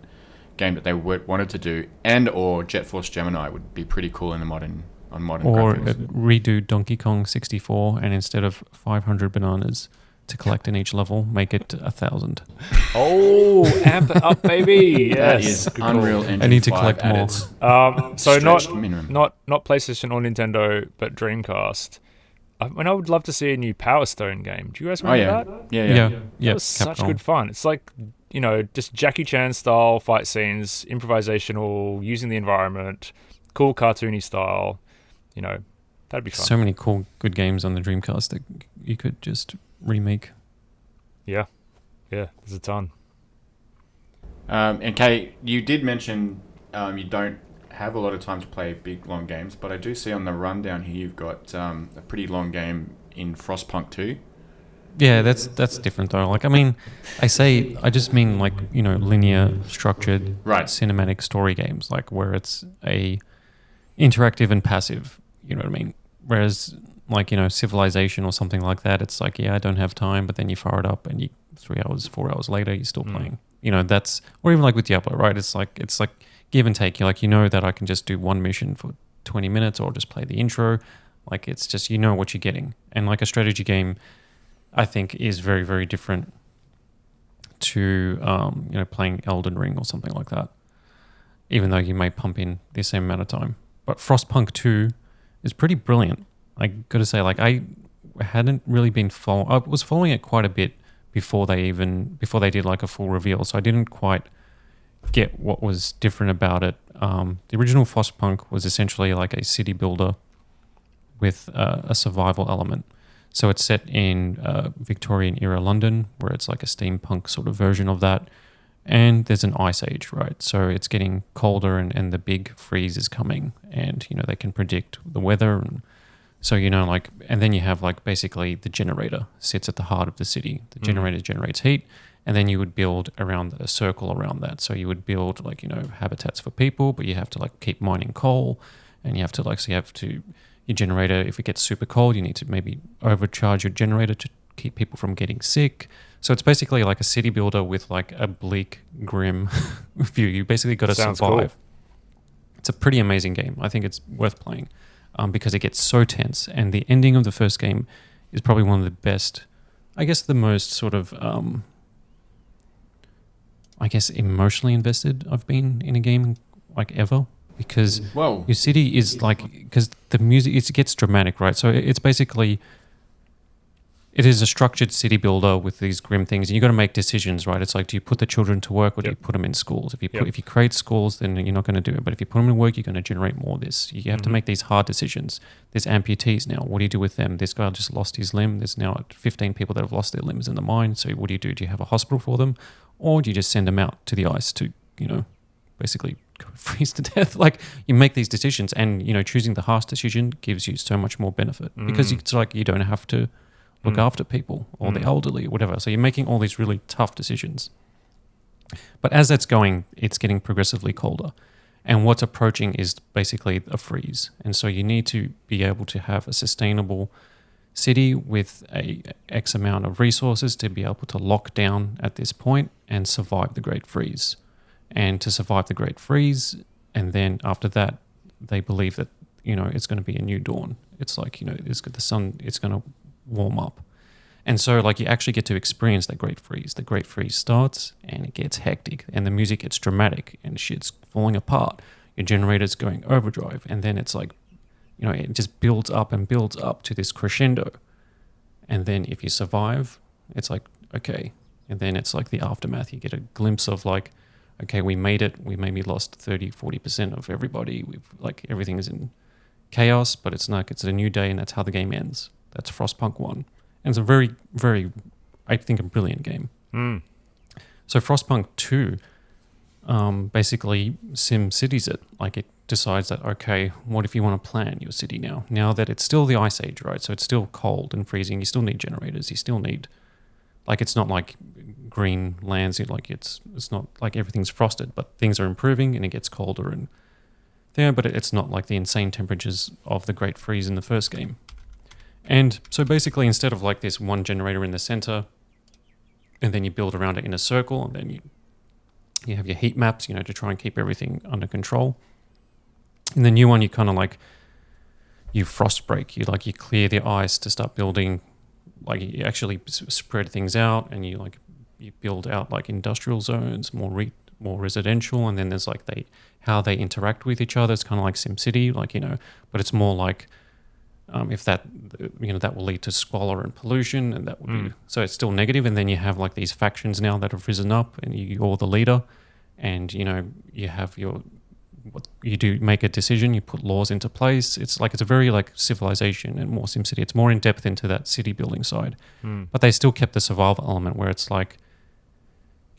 game that they wanted to do, and or Jet Force Gemini would be pretty cool in the modern or graphics. redo Donkey Kong 64, and instead of 500 bananas to collect in each level, make it 1,000. Oh, amp it up, baby! That Yes, is good call. Unreal Engine I need to 5 collect at more. its So stretched minimum. not PlayStation or Nintendo, but Dreamcast. I mean, I would love to see a new Power Stone game. Do you guys Oh remember that? yeah. Yeah. That was such Capcom. good fun. It's like, just Jackie Chan style fight scenes, improvisational, using the environment, cool cartoony style. That'd be fun. So many cool, good games on the Dreamcast that you could just remake. Yeah, there's a ton. And Kay, you did mention you don't have a lot of time to play big long games, but I do see on the rundown here you've got a pretty long game in Frostpunk 2. Yeah, that's different though. Like, I mean, I just mean like, linear structured Right. cinematic story games, like where it's a interactive and passive, you know what I mean? Whereas like, Civilization or something like that, it's like, yeah, I don't have time, but then you fire it up and 3 hours, 4 hours later, you're still playing. That's, or even like with Diablo, right? It's like give and take. You're like, that I can just do one mission for 20 minutes or just play the intro. Like, it's just, what you're getting. And like a strategy game, I think is very, very different to, playing Elden Ring or something like that, even though you may pump in the same amount of time. But Frostpunk 2 is pretty brilliant. I got to say, like, I hadn't really been I was following it quite a bit before they did like a full reveal, so I didn't quite get what was different about it. The original Frostpunk was essentially like a city builder with a survival element. So it's set in Victorian era London, where it's like a steampunk sort of version of that. And there's an ice age, right? So it's getting colder and the big freeze is coming, and they can predict the weather. And so and then you have like basically the generator sits at the heart of the city. The generator generates heat, and then you would build around a circle around that. So you would build like habitats for people, but you have to like keep mining coal, and you have to your generator, if it gets super cold, you need to maybe overcharge your generator to keep people from getting sick. So it's basically like a city builder with like a bleak, grim view. You basically got to survive. Cool. It's a pretty amazing game. I think it's worth playing because it gets so tense. And the ending of the first game is probably one of the best, I guess the most sort of, emotionally invested I've been in a game like ever. Because your city is like, because the music, it gets dramatic, right? So it's basically, it is a structured city builder with these grim things. And you got to make decisions, right? It's like, do you put the children to work or do you put them in schools? If you create schools, then you're not going to do it. But if you put them in work, you're going to generate more of this. You have to make these hard decisions. There's amputees now. What do you do with them? This guy just lost his limb. There's now 15 people that have lost their limbs in the mine. So what do you do? Do you have a hospital for them? Or do you just send them out to the ice to, basically freeze to death? Like, you make these decisions, and choosing the harsh decision gives you so much more benefit because it's like you don't have to look after people or the elderly or whatever. So you're making all these really tough decisions. But as that's going, it's getting progressively colder, and what's approaching is basically a freeze. And so you need to be able to have a sustainable city with a X amount of resources to be able to lock down at this point and survive the Great Freeze. And to survive the Great Freeze, and then after that, they believe that it's going to be a new dawn. It's like the sun, it's going to warm up, and so like you actually get to experience that Great Freeze. The Great Freeze starts, and it gets hectic, and the music gets dramatic, and shit's falling apart. Your generator's going overdrive, and then it's like, it just builds up and builds up to this crescendo, and then if you survive, it's like okay, and then it's like the aftermath. You get a glimpse of like, okay, we made it. We maybe lost 30-40% of everybody. We've like everything is in chaos, but it's a new day, and that's how the game ends. That's Frostpunk 1. And it's a very, very, I think, a brilliant game. So Frostpunk 2 basically sim cities it. Like, it decides that, okay, what if you want to plan your city now? Now that it's still the Ice Age, right? So it's still cold and freezing. You still need generators. You still need, like, it's not like green lands. Like, it's not like everything's frosted, but things are improving and it gets colder and there, but it's not like the insane temperatures of the Great Freeze in the first game. And so basically, instead of like this one generator in the center, and then you build around it in a circle, and then you have your heat maps, to try and keep everything under control. In the new one, you kind of like, you frost break, you clear the ice to start building, like you actually spread things out, and you build out like industrial zones, more residential, and then there's like how they interact with each other. It's kind of like SimCity, but it's more like, if that that will lead to squalor and pollution, and that would be so it's still negative. And then you have like these factions now that have risen up, and you're the leader, and you have what you do, make a decision, you put laws into place. It's a very like Civilization and more SimCity. It's more in depth into that city building side, but they still kept the survival element where it's like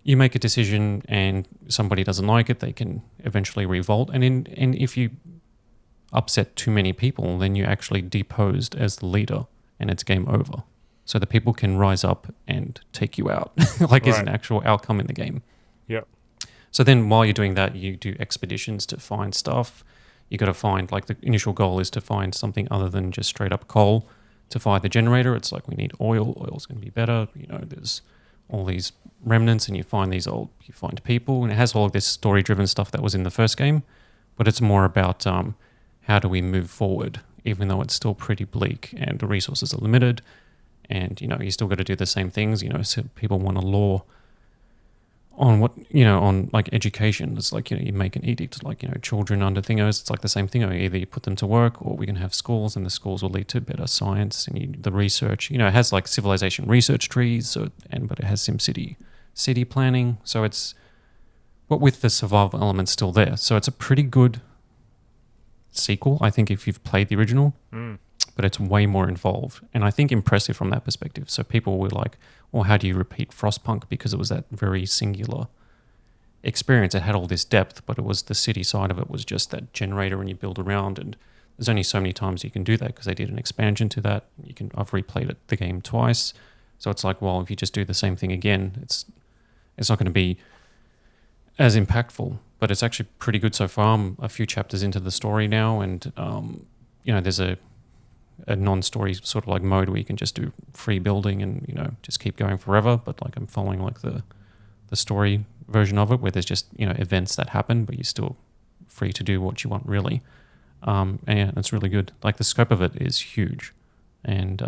you make a decision and somebody doesn't like it, they can eventually revolt, and if you upset too many people, then you're actually deposed as the leader, and it's game over. So the people can rise up and take you out, is an actual outcome in the game. Yep. So then while you're doing that, you do expeditions to find stuff. You got to find, like, the initial goal is to find something other than just straight up coal to fire the generator. It's like, we need oil. Oil's going to be better. There's all these remnants, and you find people, and it has all of this story-driven stuff that was in the first game, but it's more about how do we move forward, even though it's still pretty bleak and the resources are limited, and you still got to do the same things. So people want a law on what on like education. It's like you make an edict, like children under thingos. It's like the same thing. Either you put them to work, or we can have schools, and the schools will lead to better science and the research. It has like Civilization research trees, but it has SimCity city planning. So it's, but with the survival element still there. So it's a pretty good sequel, I think, if you've played the original, but it's way more involved, and I think impressive from that perspective. So people were like, well, how do you repeat Frostpunk? Because it was that very singular experience. It had all this depth, but it was the city side of it was just that generator, and you build around, and there's only so many times you can do that because they did an expansion to that. I've replayed the game twice, so it's like, well, if you just do the same thing again, it's not going to be as impactful. but it's actually pretty good so far. I'm a few chapters into the story now, and there's a non-story sort of like mode where you can just do free building and just keep going forever. But like I'm following like the story version of it, where there's just events that happen, but you're still free to do what you want really. And yeah, it's really good. Like the scope of it is huge, and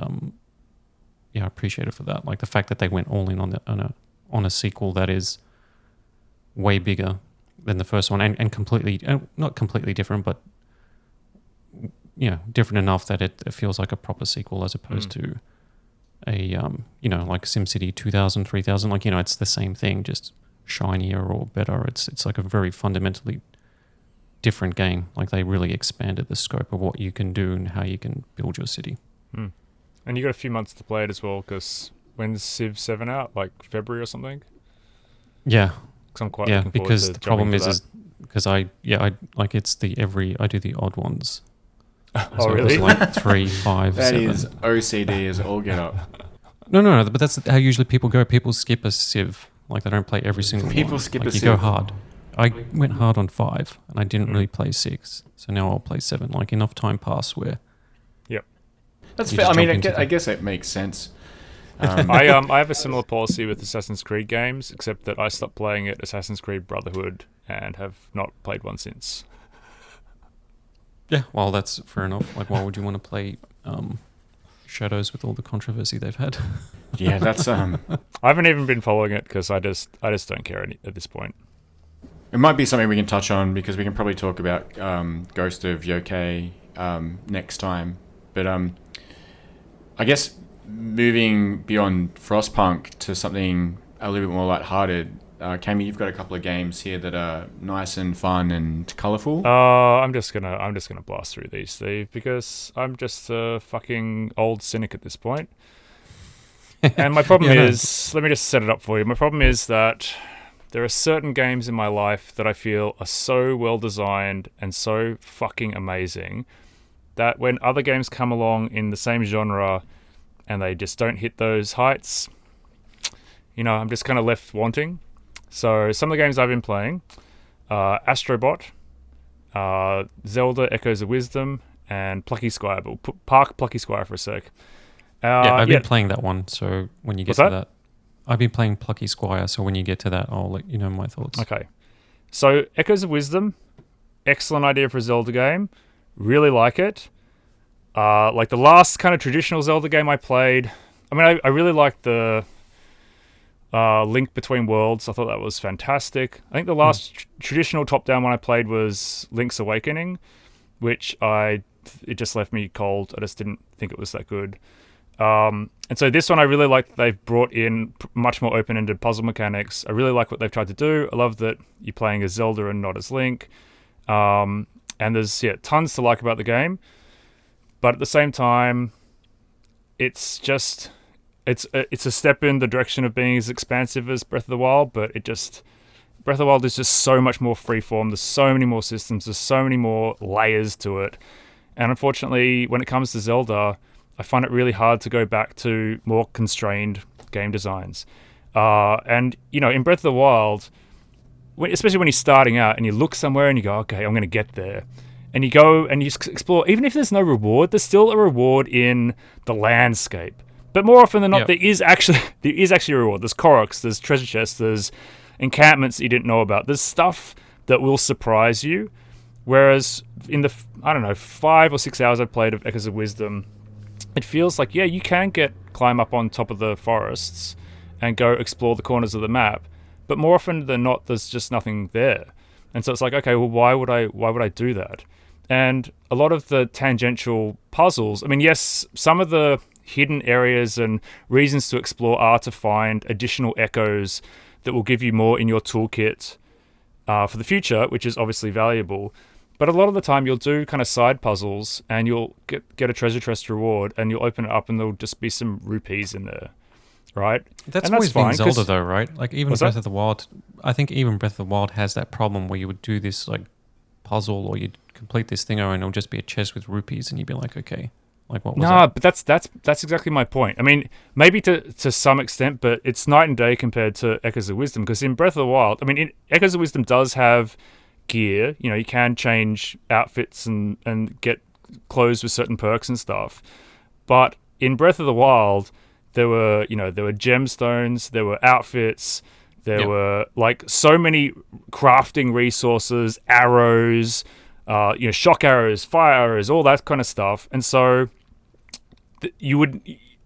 I appreciate it for that. Like the fact that they went all in on a sequel that is way bigger than the first one, and completely not completely different, but different enough that it feels like a proper sequel as opposed to a like SimCity 2000, 3000. Like it's the same thing, just shinier or better. It's like a very fundamentally different game. Like they really expanded the scope of what you can do and how you can build your city. And you got a few months to play it as well, because when's Civ 7 out? Like February or something? Yeah. Because I'm quite looking forward because to the problem jumping is because I like it's I do the odd ones. Oh, really? It's like 3, 5, That 7. is OCD as all get up. No, but that's how usually people go. People skip a Civ. Like they don't play every single one. People skip like a you Civ. go hard. I went hard on 5, and I didn't really play 6. So now I'll play 7. Like enough time passed where. Yep. That's You fair. just I mean, jump into I guess it makes sense. I have a similar policy with Assassin's Creed games, except that I stopped playing at Assassin's Creed Brotherhood and have not played one since. Yeah, well, that's fair enough. Like, why would you want to play Shadows with all the controversy they've had? Yeah, that's I haven't even been following it because I just don't care at this point. It might be something we can touch on because we can probably talk about Ghost of Yokai next time. But I guess moving beyond Frostpunk to something a little bit more lighthearted, Cammy, you've got a couple of games here that are nice and fun and colourful. I'm just gonna blast through these, Steve, because I'm just a fucking old cynic at this point. And my problem is, let me just set it up for you. My problem is that there are certain games in my life that I feel are so well designed and so fucking amazing that when other games come along in the same genre and they just don't hit those heights, I'm just kind of left wanting. So some of the games I've been playing, Astrobot, Zelda Echoes of Wisdom, and Plucky Squire. We'll park Plucky Squire for a sec. I've been playing that one, so when you get to that? that... I've been playing Plucky Squire, so when you get to that, I'll let you know my thoughts. Okay. So Echoes of Wisdom, excellent idea for a Zelda game. Really like it. Like the last kind of traditional Zelda game I played, I really liked the Link Between Worlds. I thought that was fantastic. I think the last traditional top-down one I played was Link's Awakening, which it just left me cold. I just didn't think it was that good. And so this one I really like that they've brought in much more open-ended puzzle mechanics. I really like what they've tried to do. I love that you're playing as Zelda and not as Link. And there's tons to like about the game. But at the same time, it's a step in the direction of being as expansive as Breath of the Wild, but Breath of the Wild is just so much more freeform. There's so many more systems. There's so many more layers to it. And unfortunately, when it comes to Zelda, I find it really hard to go back to more constrained game designs. And in Breath of the Wild, especially when you're starting out and you look somewhere and you go, okay, I'm going to get there. And you go and you explore. Even if there's no reward, there's still a reward in the landscape. But more often than not, there is actually a reward. There's Koroks, there's treasure chests, there's encampments that you didn't know about. There's stuff that will surprise you. Whereas in the 5 or 6 hours I've played of Echoes of Wisdom, it feels like you can climb up on top of the forests and go explore the corners of the map. But more often than not, there's just nothing there. And so it's like, okay, well, why would I do that? And a lot of the tangential puzzles, yes, some of the hidden areas and reasons to explore are to find additional echoes that will give you more in your toolkit for the future, which is obviously valuable. But a lot of the time you'll do kind of side puzzles and you'll get a treasure chest reward and you'll open it up and there'll just be some rupees in there, right? That's always been Zelda though, right? Like even Breath of the Wild, I think even Breath of the Wild has that problem where you would do this like puzzle or you'd complete this thing and it'll just be a chest with rupees and you'd be like, okay, like what was that? But that's exactly my point. Maybe to some extent, but it's night and day compared to Echoes of Wisdom, because in Breath of the Wild, Echoes of Wisdom does have gear. You know, you can change outfits and get clothes with certain perks and stuff. But in Breath of the Wild, there were gemstones, there were outfits, there were like so many crafting resources, arrows, shock arrows, fire arrows, all that kind of stuff. And so you would,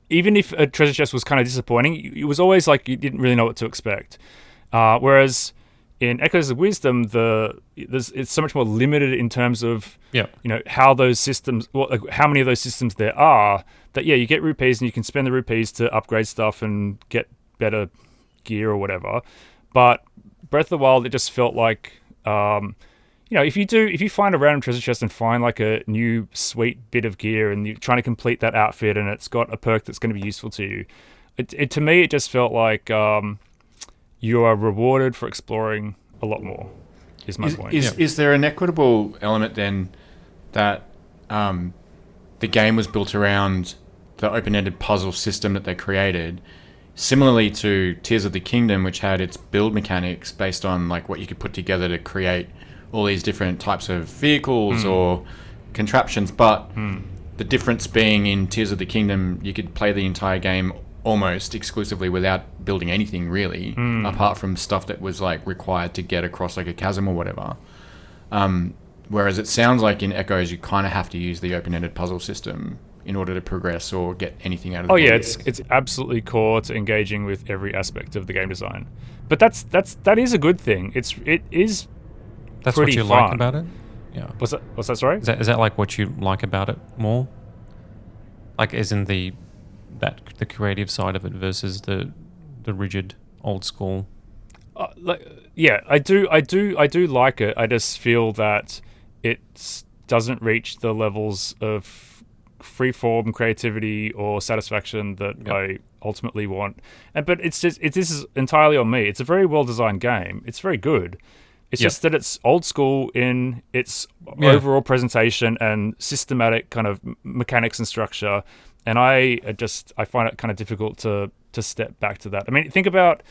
even if a treasure chest was kind of disappointing, it was always like you didn't really know what to expect. Whereas in Echoes of Wisdom, it's so much more limited in terms of how those systems, how many of those systems there are. That you get rupees and you can spend the rupees to upgrade stuff and get better gear or whatever. But Breath of the Wild, it just felt like, if you find a random treasure chest and find like a new sweet bit of gear and you're trying to complete that outfit and it's got a perk that's going to be useful to you, to me it just felt like you are rewarded for exploring a lot more. Is my point. Is there an equitable element then that the game was built around the open-ended puzzle system that they created, similarly to Tears of the Kingdom, which had its build mechanics based on like what you could put together to create all these different types of vehicles or contraptions, but the difference being in Tears of the Kingdom, you could play the entire game almost exclusively without building anything really, apart from stuff that was like required to get across like a chasm or whatever. Whereas it sounds like in Echoes, you kind of have to use the open-ended puzzle system in order to progress or get anything out of the game. It's absolutely core to engaging with every aspect of the game design. But that is a good thing. It is That's pretty what you fun. like about it? Yeah. What's that, sorry? Is that like what you like about it more? Like as in the creative side of it versus the rigid old school? I do like it. I just feel that it doesn't reach the levels of freeform creativity or satisfaction that I ultimately want. But this is entirely on me. It's a very well designed game. It's very good. It's just that it's old school in its overall presentation and systematic kind of mechanics and structure. And I find it kind of difficult to step back to that. I mean, think about.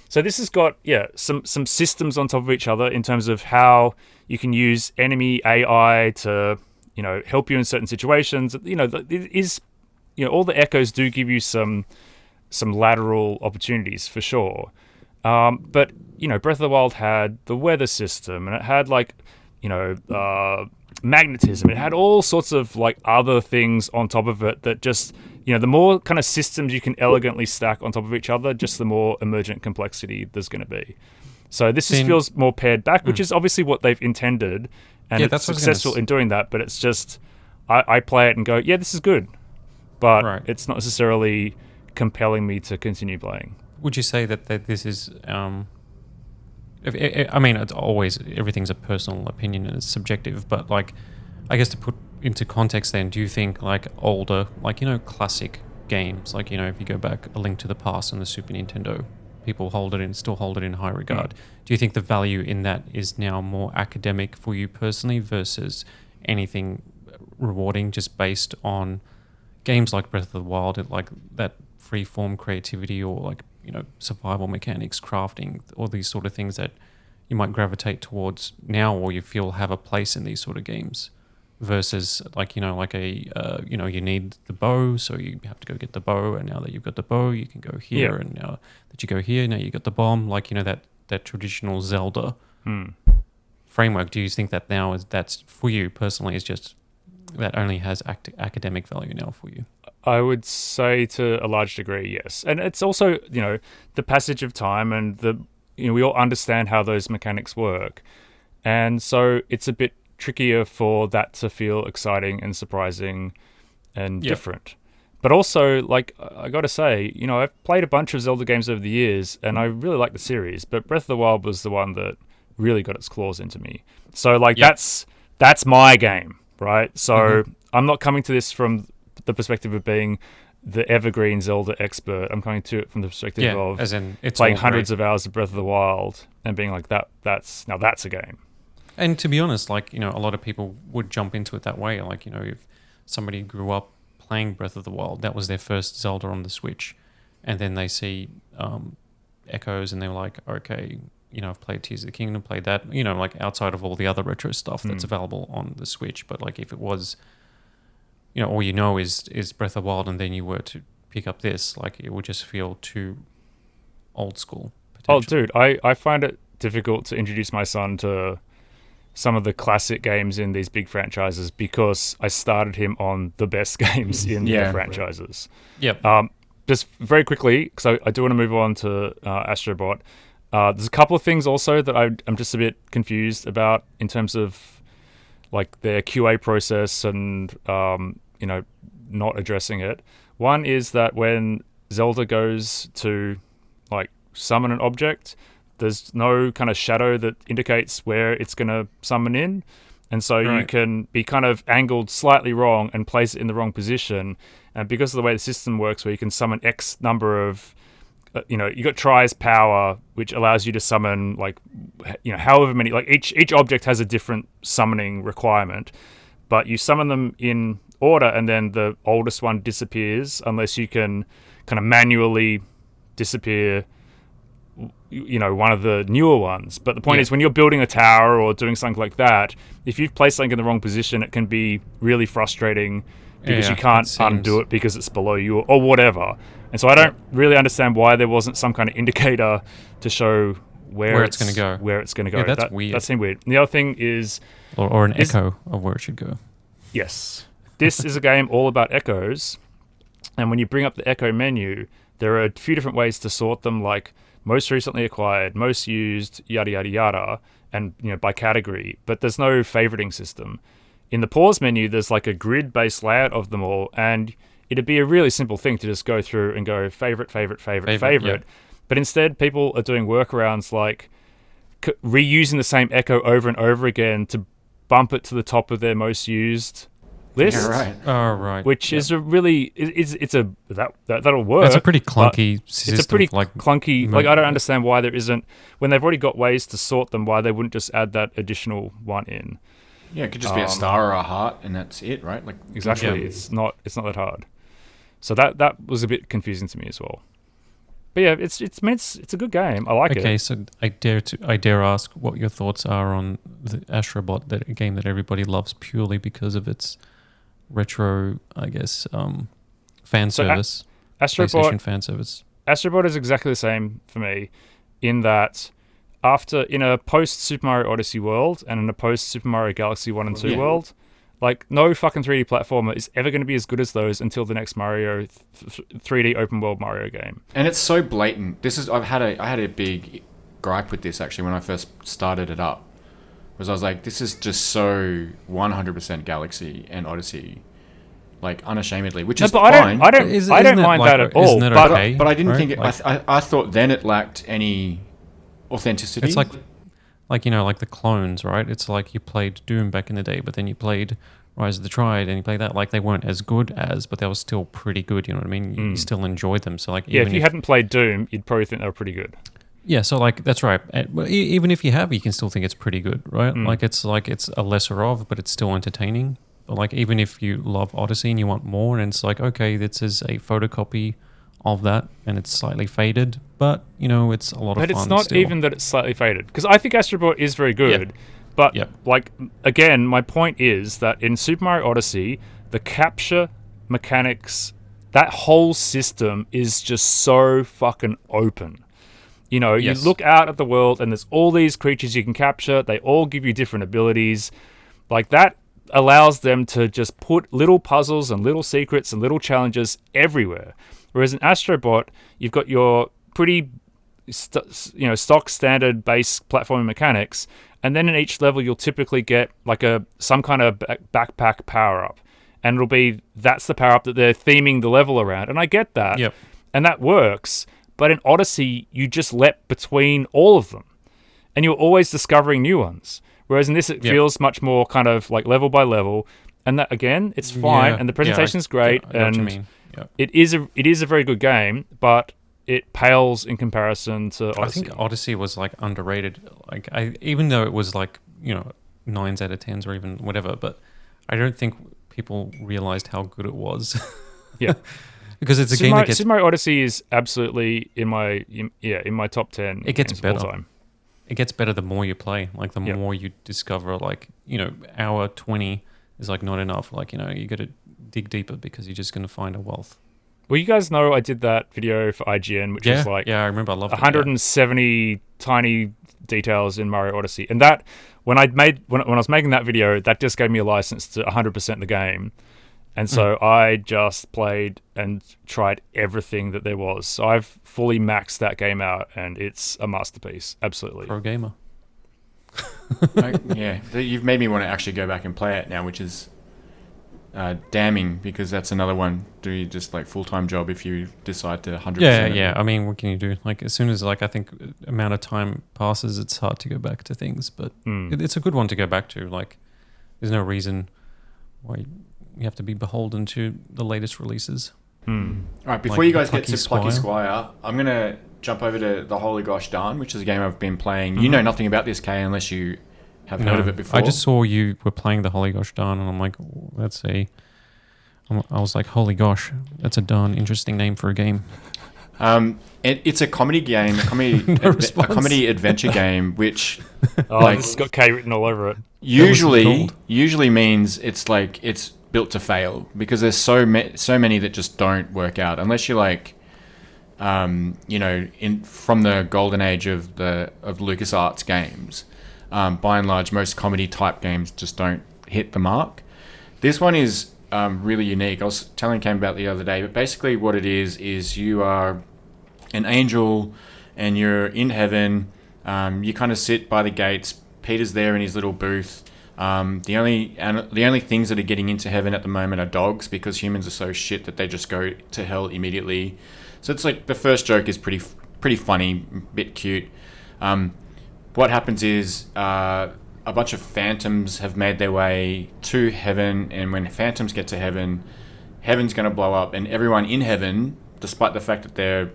So this has got some systems on top of each other in terms of how you can use enemy AI to help you in certain situations. All the echoes do give you some lateral opportunities for sure. But Breath of the Wild had the weather system and it had magnetism. It had all sorts of like other things on top of it that just the more kind of systems you can elegantly stack on top of each other, just the more emergent complexity there's going to be. So this just feels more pared back, which is obviously what they've intended, and it's successful in doing that. But it's just I play it and go, this is good, but it's not necessarily compelling me to continue playing. Would you say that this is? I mean, it's always everything's a personal opinion and it's subjective, but like, I guess to put into context, then, do you think like older, classic games, like if you go back A Link to the Past on the Super Nintendo, people still hold it in high regard. Do you think the value in that is now more academic for you personally versus anything rewarding, just based on games like Breath of the Wild, like that free form creativity or survival mechanics, crafting, all these sort of things that you might gravitate towards now, or you feel have a place in these sort of games, versus you need the bow, so you have to go get the bow, and now that you've got the bow, you can go here, and now that you go here, now you got the bomb, that traditional Zelda framework. Do you think that now that's for you personally is just that only has academic value now for you? I would say to a large degree, yes. And it's also, the passage of time and we all understand how those mechanics work. And so it's a bit trickier for that to feel exciting and surprising and different. But also, I got to say, I've played a bunch of Zelda games over the years and I really like the series, but Breath of the Wild was the one that really got its claws into me. So that's my game, right? So I'm not coming to this from the perspective of being the evergreen Zelda expert. I'm coming to it from the perspective of as in it's playing hundreds of hours of Breath of the Wild and being like, that's a game. And to be honest, a lot of people would jump into it that way. If somebody grew up playing Breath of the Wild, that was their first Zelda on the Switch, and then they see Echoes and they're like, okay, I've played Tears of the Kingdom, played that, like outside of all the other retro stuff that's available on the Switch. But like if it was, all is Breath of the Wild, and then you were to pick up this, like it would just feel too old school. Oh, dude, I find it difficult to introduce my son to some of the classic games in these big franchises because I started him on the best games in the franchises. Yep. Just very quickly, because I do want to move on to Astrobot. There's a couple of things also that I'm just a bit confused about in terms of like their QA process and not addressing it. One is that when Zelda goes to like summon an object, there's no kind of shadow that indicates where it's going to summon in. And so you can be kind of angled slightly wrong and place it in the wrong position. And because of the way the system works, where you can summon X number of, you got Tri's power, which allows you to summon like, however many, like each object has a different summoning requirement, but you summon them in order and then the oldest one disappears unless you can kind of manually disappear one of the newer ones. But the point is, when you're building a tower or doing something like that, if you've placed something in the wrong position, it can be really frustrating because you can't undo it because it's below you or whatever. And so I don't really understand why there wasn't some kind of indicator to show where it's going to go. Where it's going to go. Yeah, that's weird. That seemed weird. And the other thing is... Or an echo of where it should go. Yes. This is a game all about echoes. And when you bring up the echo menu, there are a few different ways to sort them, like most recently acquired, most used, yada, yada, yada, and by category. But there's no favoriting system. In the pause menu, there's like a grid-based layout of them all, and it'd be a really simple thing to just go through and go favorite. Yeah. But instead, people are doing workarounds like reusing the same echo over and over again to bump it to the top of their most used list. Yeah, right. Oh, right. Which is a really that'll work. It's a pretty clunky system. It's a pretty clunky. Like I don't understand why there isn't, when they've already got ways to sort them, why they wouldn't just add that additional one in. Yeah, it could just be a star or a heart, and that's it, right? Like exactly. It's not that hard. So that was a bit confusing to me as well. But yeah, it's a good game. I like it. Okay, so I dare ask what your thoughts are on the Astrobot, a game that everybody loves purely because of its retro, I guess, fan service. PlayStation fan service. Astrobot is exactly the same for me, in that in a post Super Mario Odyssey world and in a post Super Mario Galaxy 1 and 2 world, like no fucking 3D platformer is ever going to be as good as those until the next Mario 3D open world Mario game. And it's so blatant. I had a big gripe with this actually when I first started it up. Was I was like, this is just so 100% Galaxy and Odyssey, like unashamedly, which is fine. I don't mind that at all. But I didn't think it. I thought then it lacked any authenticity. It's like the clones, right? It's like you played Doom back in the day, but then you played Rise of the Triad and you played that. Like they weren't as good as, but they were still pretty good. You know what I mean? You still enjoyed them. So like, if you hadn't played Doom, you'd probably think they were pretty good. Yeah, so like that's right. Even if you have, you can still think it's pretty good, right? Like it's a lesser of, but it's still entertaining. But like even if you love Odyssey and you want more, and it's like, okay, this is a photocopy of that, and it's slightly faded, but it's a lot of fun. But it's not even that it's slightly faded, because I think Astrobot is very good. But like again, my point is that in Super Mario Odyssey, the capture mechanics, that whole system is just so fucking open. You look out at the world and there's all these creatures you can capture. They all give you different abilities. Like that allows them to just put little puzzles and little secrets and little challenges everywhere. Whereas in Astrobot, you've got your pretty stock standard base platforming mechanics, and then in each level you'll typically get like some kind of backpack power up, and it'll be that's the power up that they're theming the level around. And I get that, and that works. But in Odyssey, you just leapt between all of them, and you're always discovering new ones. Whereas in this, it feels much more kind of like level by level, and that again, it's fine, and the presentation is great, and it is a very good game, but it pales in comparison to Odyssey. I think Odyssey was like underrated. Like even though it was like 9s out of 10s or even whatever, but I don't think people realized how good it was. Yeah. Because it's a game that gets... Super Mario Odyssey is absolutely in my top 10. It gets better. All time. it gets better the more you play. Like the more you discover, like, you know, hour 20 is like not enough. Like, you know, you got to dig deeper because you're just going to find a wealth. Well, you guys know I did that video for IGN, which was like I remember. I loved 170 tiny details in Mario Odyssey, and that when I was making that video, that just gave me a license to 100% the game, and so I just played and tried everything that there was. So I've fully maxed that game out, and it's a masterpiece. Absolutely, Pro gamer. You've made me want to actually go back and play it now, which is damning, because that's another one. Do you just like full-time job if you decide to 100%? Yeah. I mean, what can you do? Like, as soon as like I think amount of time passes, it's hard to go back to things. But it's a good one to go back to. Like, there's no reason why you have to be beholden to the latest releases. All right, before you guys get to Plucky Squire, I'm gonna jump over to the Holy Gosh Darn, which is a game I've been playing. You know nothing about this, Kay, unless you have heard of it before. I just saw you were playing the Holy Gosh Darn, and I'm like, I was like, holy gosh, that's a darn interesting name for a game. It's a comedy game, a comedy adventure game, which it's got K written all over it. Usually means it's built to fail, because there's so many that just don't work out unless you're like, from the golden age of LucasArts games. By and large, most comedy type games just don't hit the mark. This one is really unique. I was telling Cam about the other day, but basically what it is you are an angel and you're in heaven. You kind of sit by the gates. Peter's there in his little booth. The only things that are getting into heaven at the moment are dogs, because humans are so shit that they just go to hell immediately. So it's like the first joke is pretty funny, bit cute. What happens is a bunch of phantoms have made their way to heaven, and when phantoms get to heaven, heaven's going to blow up, and everyone in heaven, despite the fact that they're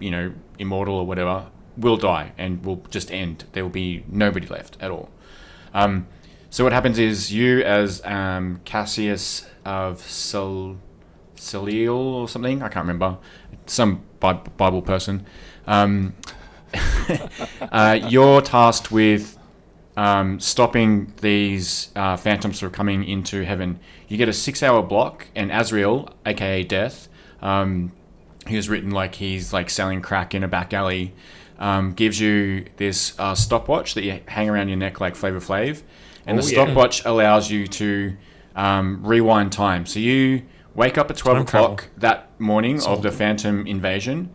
immortal or whatever, will die and will just end. There will be nobody left at all. So what happens is you, as Cassius of Salil or something, I can't remember, some Bible person, you're tasked with stopping these phantoms from coming into heaven. You get a 6-hour block, and Azrael, aka Death, who's written like he's like selling crack in a back alley, gives you this stopwatch that you hang around your neck like Flavor Flav. And the stopwatch allows you to rewind time. So you wake up at 12 o'clock that morning of the Phantom invasion,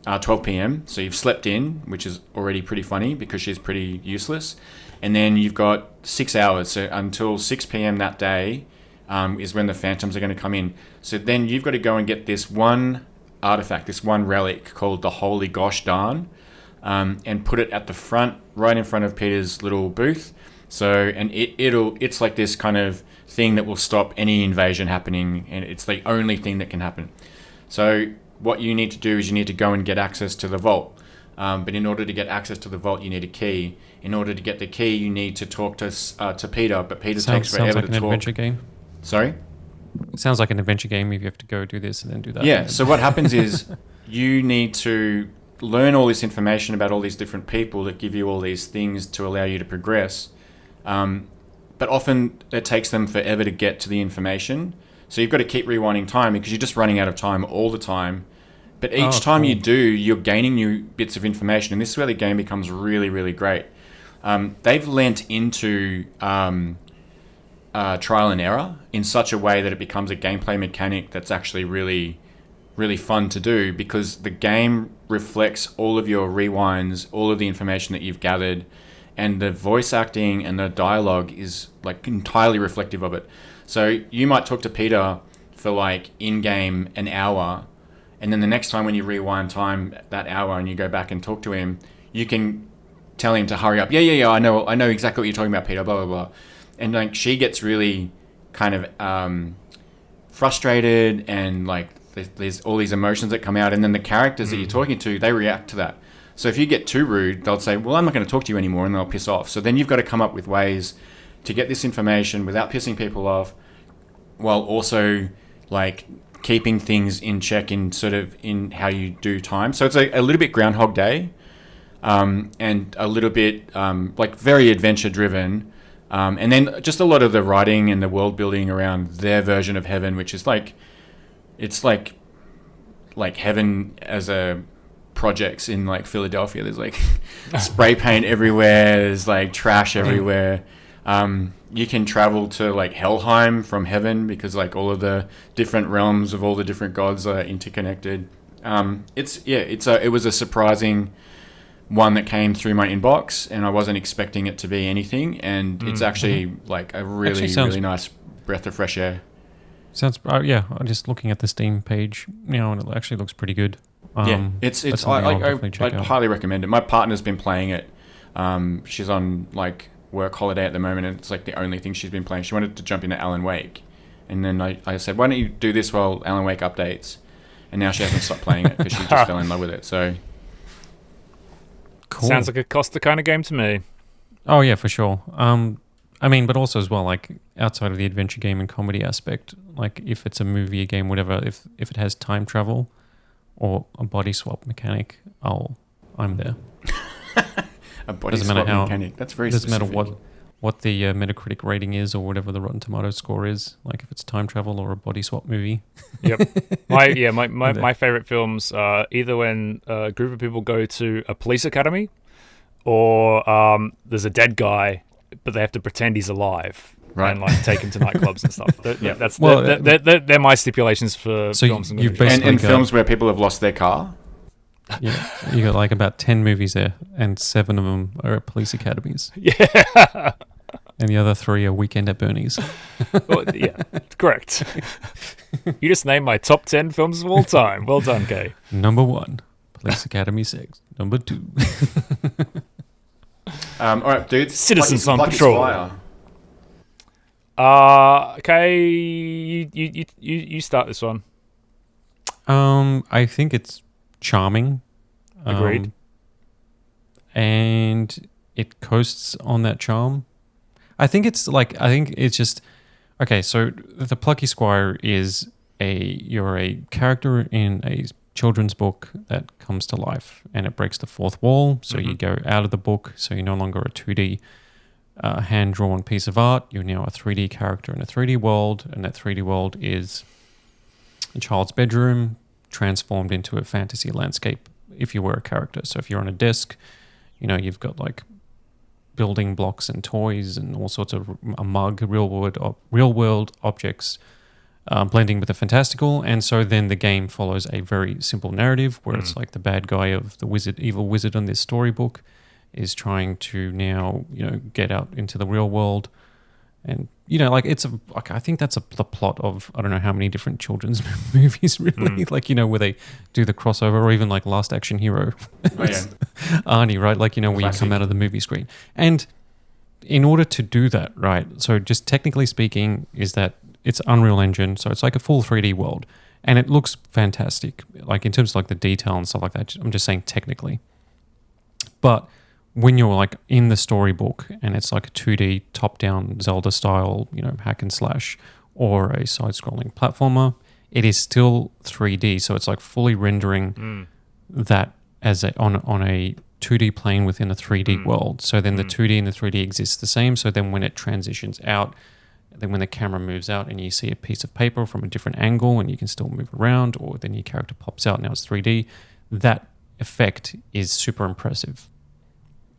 12 p.m. So you've slept in, which is already pretty funny because she's pretty useless. And then you've got 6 hours. So until 6 p.m. that day is when the Phantoms are going to come in. So then you've got to go and get this one artifact, this one relic called the Holy Gosh Darn, and put it at the front, right in front of Peter's little booth. So, and it's like this kind of thing that will stop any invasion happening, and it's the only thing that can happen. So what you need to do is you need to go and get access to the vault. But in order to get access to the vault, you need a key. In order to get the key, you need to talk to Peter, but Peter takes forever to talk. Sounds like an adventure game. Sorry? It sounds like an adventure game if you have to go do this and then do that. Yeah, so what happens is you need to learn all this information about all these different people that give you all these things to allow you to progress. But often it takes them forever to get to the information. So you've got to keep rewinding time because you're just running out of time all the time. But each time you do, you're gaining new bits of information. And this is where the game becomes really, really great. They've lent into trial and error in such a way that it becomes a gameplay mechanic that's actually really, really fun to do, because the game reflects all of your rewinds, all of the information that you've gathered, and the voice acting and the dialogue is like entirely reflective of it. So you might talk to Peter for like in-game an hour, and then the next time when you rewind time that hour and you go back and talk to him, you can tell him to hurry up. Yeah, I know exactly what you're talking about, Peter, blah, blah, blah. And like she gets really kind of frustrated, and like there's all these emotions that come out, and then the characters that you're talking to, they react to that. So if you get too rude, they'll say, well, I'm not going to talk to you anymore, and they'll piss off. So then you've got to come up with ways to get this information without pissing people off, while also like keeping things in check in sort of in how you do time. So it's a little bit Groundhog Day. and a little bit like very adventure driven. And then just a lot of the writing and the world building around their version of heaven, which is like, it's like heaven as a projects in like Philadelphia. There's like spray paint everywhere. There's like trash everywhere. You can travel to like Helheim from heaven because like all of the different realms of all the different gods are interconnected. It was a surprising one that came through my inbox, and I wasn't expecting it to be anything. And it's actually like a really nice breath of fresh air. Sounds I'm just looking at the Steam page, and it actually looks pretty good. It's I'd highly recommend it. My partner's been playing it. She's on like work holiday at the moment, and it's like the only thing she's been playing. She wanted to jump into Alan Wake, and then I said, why don't you do this while Alan Wake updates? And now she hasn't stopped playing it because she just fell in love with it. So cool. Sounds like a Kosta kind of game to me. Oh yeah, for sure. But also as well, like outside of the adventure game and comedy aspect, like if it's a movie, a game, whatever, if it has time travel or a body swap mechanic, I'm there. A body swap mechanic. That's very specific. Doesn't matter what the Metacritic rating is or whatever the Rotten Tomatoes score is. Like if it's time travel or a body swap movie. Yep. My favorite films are either when a group of people go to a police academy, or there's a dead guy, but they have to pretend he's alive. Right. And like take him to nightclubs and stuff. They're my stipulations for films. And films where people have lost their car. Yeah, you got like about 10 movies there, and 7 of them are at police academies. Yeah. And the other 3 are Weekend at Bernie's. Well, yeah, correct. You just named my top 10 films of all time. Well done, Kay. Number 1, Police Academy 6. Number 2. All right, dudes. Citizens on Patrol. Okay, you start this one. I think it's charming. Agreed. And it coasts on that charm. I think it's just okay. So the Plucky Squire is you're a character in a children's book that comes to life, and it breaks the fourth wall. So you go out of the book. So you're no longer a 2D hand drawn piece of art. You're now a 3D character in a 3D world, and that 3D world is a child's bedroom transformed into a fantasy landscape if you were a character. So if you're on a desk, you've got like building blocks and toys and all sorts of a mug, real world objects blending with the fantastical. And so then the game follows a very simple narrative where it's like the bad guy of the evil wizard on this storybook is trying to now, get out into the real world. And, I think that's the plot of, I don't know how many different children's movies, really. Where they do the crossover, or even like Last Action Hero. Oh, yeah. Arnie, right? Where you come out of the movie screen. And in order to do that, right, so just technically speaking, is that it's Unreal Engine, so it's like a full 3D world. And it looks fantastic, like in terms of like the detail and stuff like that. I'm just saying technically. But when you're like in the storybook and it's like a 2D top-down Zelda style, hack and slash, or a side-scrolling platformer, it is still 3D. So it's like fully rendering that as on a 2D plane within a 3D world. So then the 2D and the 3D exists the same. So then when it transitions out, then when the camera moves out and you see a piece of paper from a different angle and you can still move around, or then your character pops out, now it's 3D, that effect is super impressive.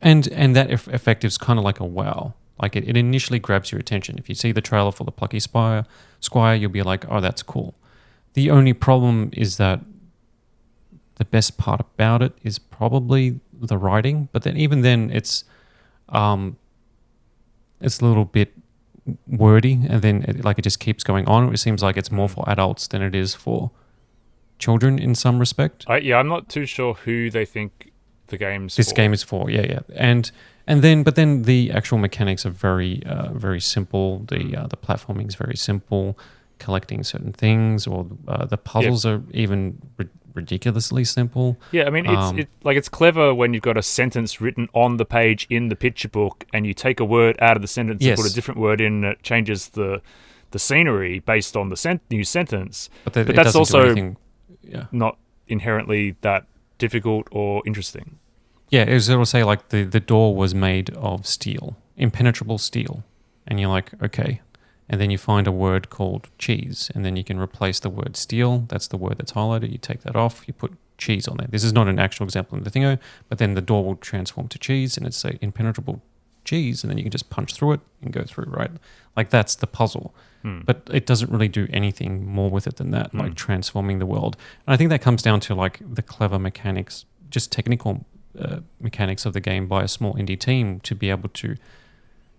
And that effect is kind of like a wow. Like it initially grabs your attention. If you see the trailer for the Plucky Squire, you'll be like, oh, that's cool. The only problem is that the best part about it is probably the writing. But then even then, it's a little bit wordy, and then it just keeps going on. It seems like it's more for adults than it is for children in some respect. I'm not too sure who they think the game's this game is for. And then the actual mechanics are very very simple. The platforming is very simple, collecting certain things, or the puzzles are even ridiculously simple. It's clever when you've got a sentence written on the page in the picture book and you take a word out of the sentence and put a different word in, and it changes the scenery based on the new sentence. But that's also not inherently that difficult or interesting. Yeah, it'll say like the door was made of steel, impenetrable steel. And you're like, okay. And then you find a word called cheese, and then you can replace the word steel. That's the word that's highlighted. You take that off, you put cheese on there. This is not an actual example in the thingo, but then the door will transform to cheese, and it's a impenetrable cheese, and then you can just punch through it and go through, right? Like that's the puzzle. But it doesn't really do anything more with it than that, like transforming the world. And I think that comes down to like the clever mechanics, just technical mechanics of the game by a small indie team to be able to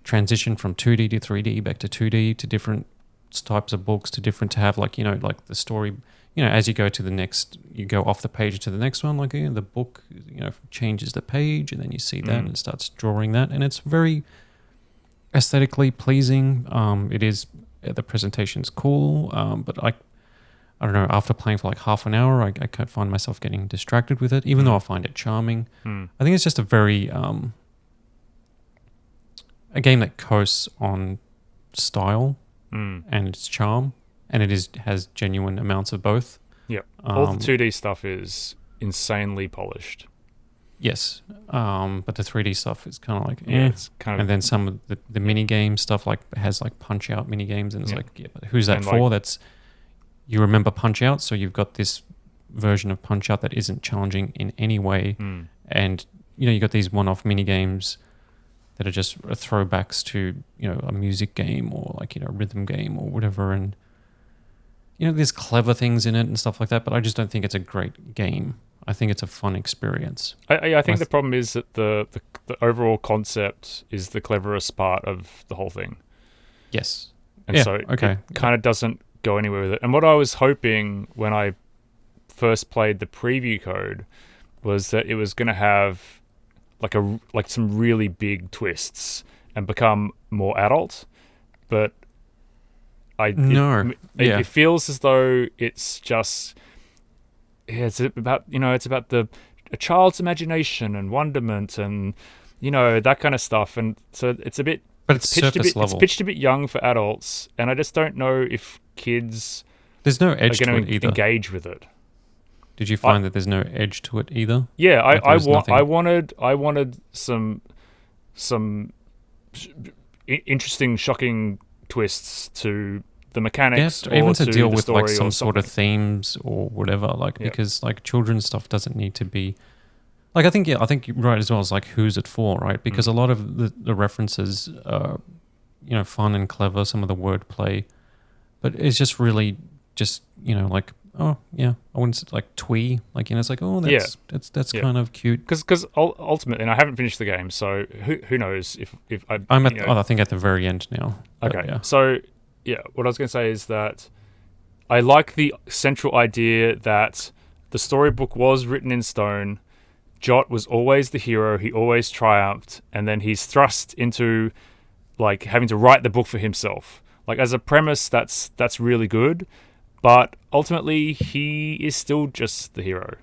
transition from 2D to 3D, back to 2D, to different types of books, to have like, like the story, as you go to the next, you go off the page to the next one, like the book, changes the page, and then you see that and it starts drawing that. And it's very aesthetically pleasing. It is, the presentation's cool, but I don't know, after playing for like half an hour, I can't find myself getting distracted with it, even though I find it charming. I think it's just a very, a game that coasts on style and its charm, and has genuine amounts of both. Yep. All the 2D stuff is insanely polished. Yes, but the 3D stuff is kind of like, it's kind of, and then some of the mini game stuff like has like Punch Out mini games, and it's like, but who's that for? That's, you remember Punch Out, so you've got this version of Punch Out that isn't challenging in any way, and you got these one-off mini games that are just throwbacks to a music game or like a rhythm game or whatever, and there's clever things in it and stuff like that, but I just don't think it's a great game. I think it's a fun experience. I think the problem is that the overall concept is the cleverest part of the whole thing. Yes. And so it kind of doesn't go anywhere with it. And what I was hoping when I first played the preview code was that it was going to have like some really big twists and become more adult, but it feels as though it's just it's about a child's imagination and wonderment and that kind of stuff, and so it's a bit, but it's surface level. It's pitched a bit young for adults, and I just don't know if kids there's no edge are to going it to either. Engage with it. Did you find that there's no edge to it either? Yeah, I nothing. wanted some interesting, shocking twists to the mechanics, or even to deal the with like story some sort of themes or whatever. Because like children's stuff doesn't need to be like, I think you're right as well as like who's it for, right? Because a lot of the references are fun and clever, some of the wordplay, but it's just really just like, oh yeah, I wouldn't say like twee, like it's like, oh that's kind of cute. Because ultimately, and I haven't finished the game, so who knows if I'm at I think at the very end now. Okay, so what I was going to say is that I like the central idea that the storybook was written in stone. Jot was always the hero; he always triumphed, and then he's thrust into like having to write the book for himself. Like as a premise, that's really good. But ultimately, he is still just the hero.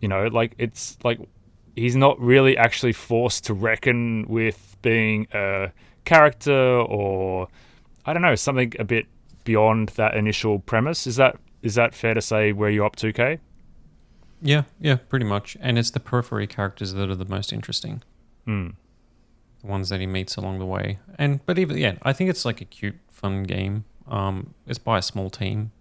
Like it's like he's not really actually forced to reckon with being a character or, I don't know, something a bit beyond that initial premise. Is that fair to say where you're up to, Kay? Yeah, pretty much. And it's the periphery characters that are the most interesting. The ones that he meets along the way. But even, I think it's like a cute, fun game. It's by a small team,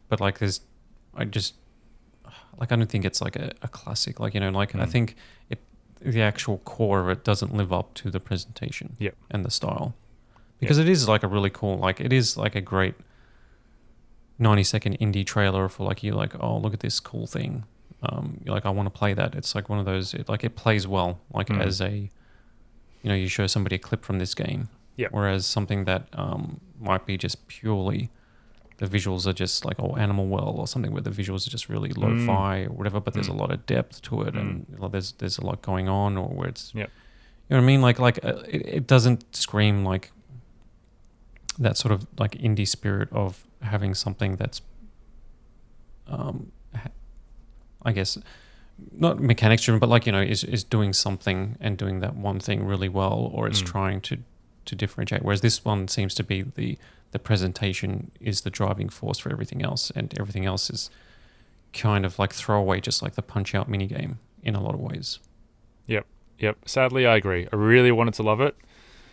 but like I don't think it's like a classic, like I think the actual core of it doesn't live up to the presentation and the style, because it is like a really cool, like it is like a great 90-second indie trailer for like, you're like, oh, look at this cool thing, you're like, I want to play that. It's like one of those, it plays well, like as a, you show somebody a clip from this game. Yeah. Whereas something that might be just purely, the visuals are just like Animal Well or something where the visuals are just really lo-fi or whatever, but there's a lot of depth to it and there's a lot going on, or where it's, you know what I mean? Like it doesn't scream like that sort of like indie spirit of having something that's, I guess, not mechanics driven, but like, is doing something and doing that one thing really well, or it's trying to differentiate, whereas this one seems to be the presentation is the driving force for everything else, and everything else is kind of like throwaway, just like the Punch Out minigame in a lot of ways. Yep. Sadly, I agree. I really wanted to love it.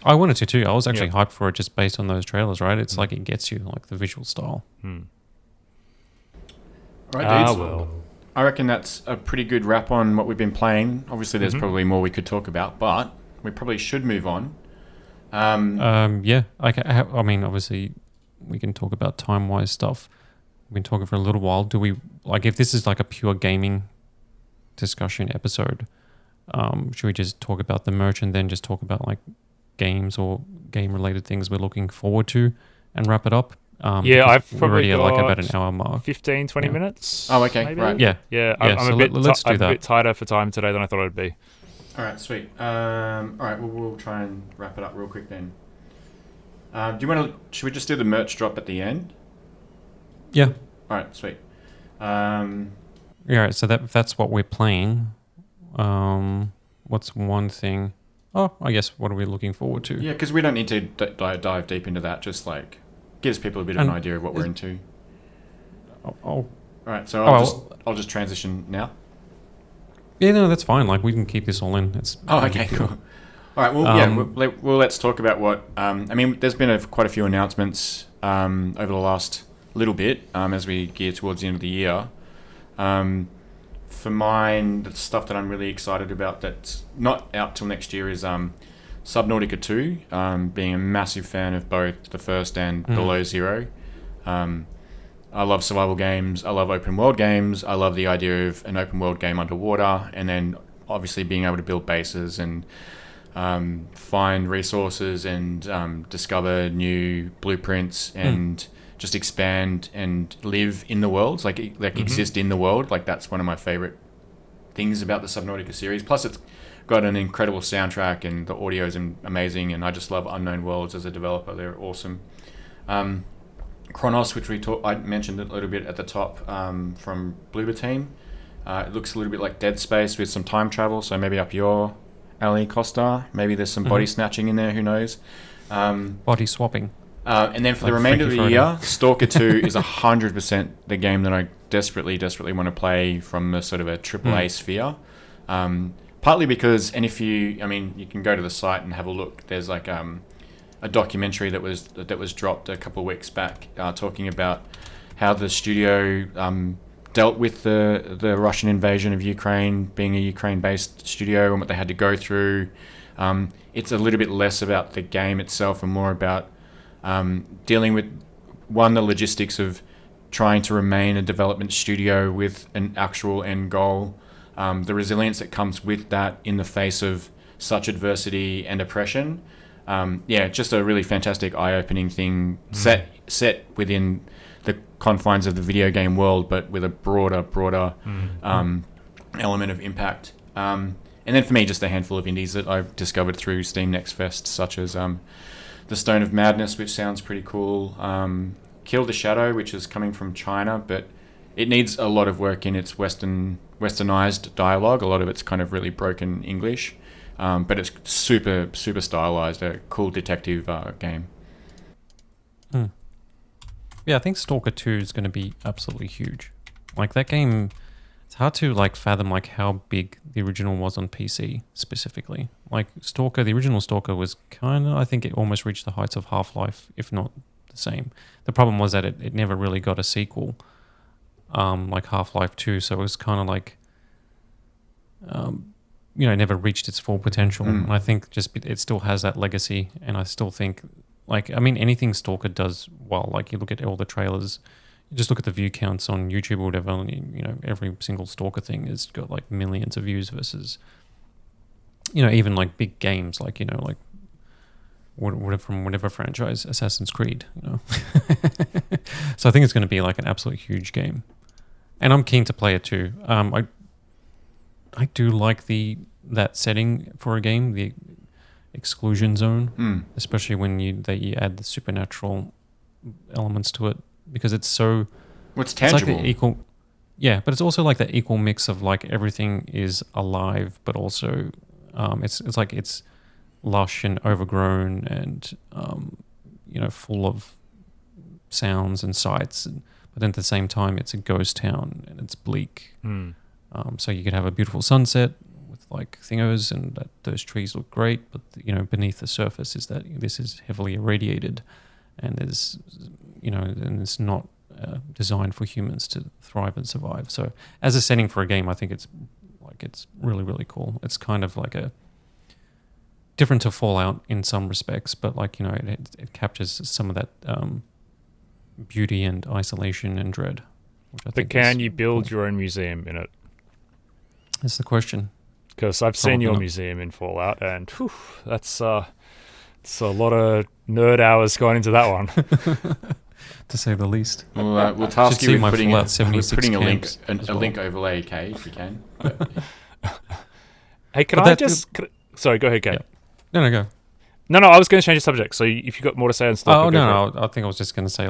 I wanted to too. I was actually Yep. hyped for it just based on those trailers, right? It's like it gets you, like the visual style. Hmm. All right, dudes. Well. I reckon that's a pretty good wrap on what we've been playing. Obviously, there's probably more we could talk about, but we probably should move on. Yeah. I mean, obviously, we can talk about time-wise stuff. We've been talking for a little while. Do we, like, if this is like a pure gaming discussion episode, should we just talk about the merch and then just talk about like games or game-related things we're looking forward to and wrap it up? Yeah, I've we're probably already at got like about an hour mark. 15, 20 Yeah. minutes. Oh, okay, maybe? right. Yeah. Yeah, Yeah, I'm so a bit let's do I'm that. a bit tighter for time today than I thought I'd be. All right, sweet. All right, we'll try and wrap it up real quick then. Do you want to? Should we just do the merch drop at the end? Yeah. All right, sweet. Yeah, so that's what we're playing. What's one thing? Oh, I guess what are we looking forward to? Yeah, because we don't need to dive deep into that. Just like gives people a bit of an idea of what we're into. Oh, All right, so I'll just transition now. yeah, no, that's fine. Like we can keep this all in. It's Oh, no okay, big deal. cool. All right, well, well, let's talk about what. I mean, there's been quite a few announcements over the last little bit as we gear towards the end of the year. For mine, the stuff that I'm really excited about that's not out till next year is Subnautica 2. Being a massive fan of both the first and Below Zero. I love survival games. I love open world games. I love the idea of an open world game underwater, and then obviously being able to build bases and find resources and discover new blueprints and just expand and live in the world, like exist in the world. Like that's one of my favorite things about the Subnautica series. Plus, it's got an incredible soundtrack and the audio is amazing. And I just love Unknown Worlds as a developer; they're awesome. Chronos, which I mentioned a little bit at the top from Bloober Team. It looks a little bit like Dead Space with some time travel, so maybe up your alley, Kosta. Maybe there's some body snatching in there, who knows. Body swapping. And then for the Like remainder of Freaky the Friday. year, Stalker 2 is 100% the game that I desperately want to play from a sort of a AAA sphere. Partly because, and you can go to the site and have a look. There's like a documentary that was dropped a couple of weeks back talking about how the studio dealt with the Russian invasion of Ukraine, being a Ukraine-based studio, and what they had to go through. It's a little bit less about the game itself and more about dealing with, one, the logistics of trying to remain a development studio with an actual end goal, the resilience that comes with that in the face of such adversity and oppression. Just a really fantastic, eye-opening thing set within the confines of the video game world, but with a broader element of impact. And then for me, just a handful of indies that I've discovered through Steam Next Fest, such as The Stone of Madness, which sounds pretty cool. Kill the Shadow, which is coming from China, but it needs a lot of work in its westernized dialogue. A lot of it's kind of really broken English. But it's super stylized, a cool detective game. Yeah, I think Stalker 2 is going to be absolutely huge. Like that game, it's hard to like fathom like how big the original was on PC specifically. Like Stalker, the original Stalker was kind of, I think it almost reached the heights of Half-Life, if not the same. The problem was that it never really got a sequel, like Half-Life 2, so it was kind of like, never reached its full potential. And I think just it still has that legacy, and I still think, anything Stalker does well, like you look at all the trailers, you just look at the view counts on YouTube or whatever, and every single Stalker thing has got like millions of views versus, even like big games, like, from whatever franchise, Assassin's Creed, So I think it's going to be like an absolute huge game. And I'm keen to play it too. I do like that setting for a game, the exclusion zone, especially when you add the supernatural elements to it, because it's so. What's tangible? It's like the equal, yeah, but it's also like that equal mix of like everything is alive, but also it's like it's lush and overgrown and full of sounds and sights, but then at the same time it's a ghost town and it's bleak. So you could have a beautiful sunset with like thingos and that those trees look great, but beneath the surface is that this is heavily irradiated, and there's and it's not designed for humans to thrive and survive. So as a setting for a game, I think it's really, really cool. It's kind of like a different to Fallout in some respects, but it captures some of that beauty and isolation and dread. Which I think can you build your own museum in it? That's the question. Because I've seen your museum in Fallout, and that's it's a lot of nerd hours going into that one. To say the least. We'll task you with putting a link overlay, Kay, if you can. Hey, sorry, go ahead, Kay. Yeah. No, go. No, I was going to change the subject. So if you've got more to say on stuff. Oh, no. I think I was just going to say,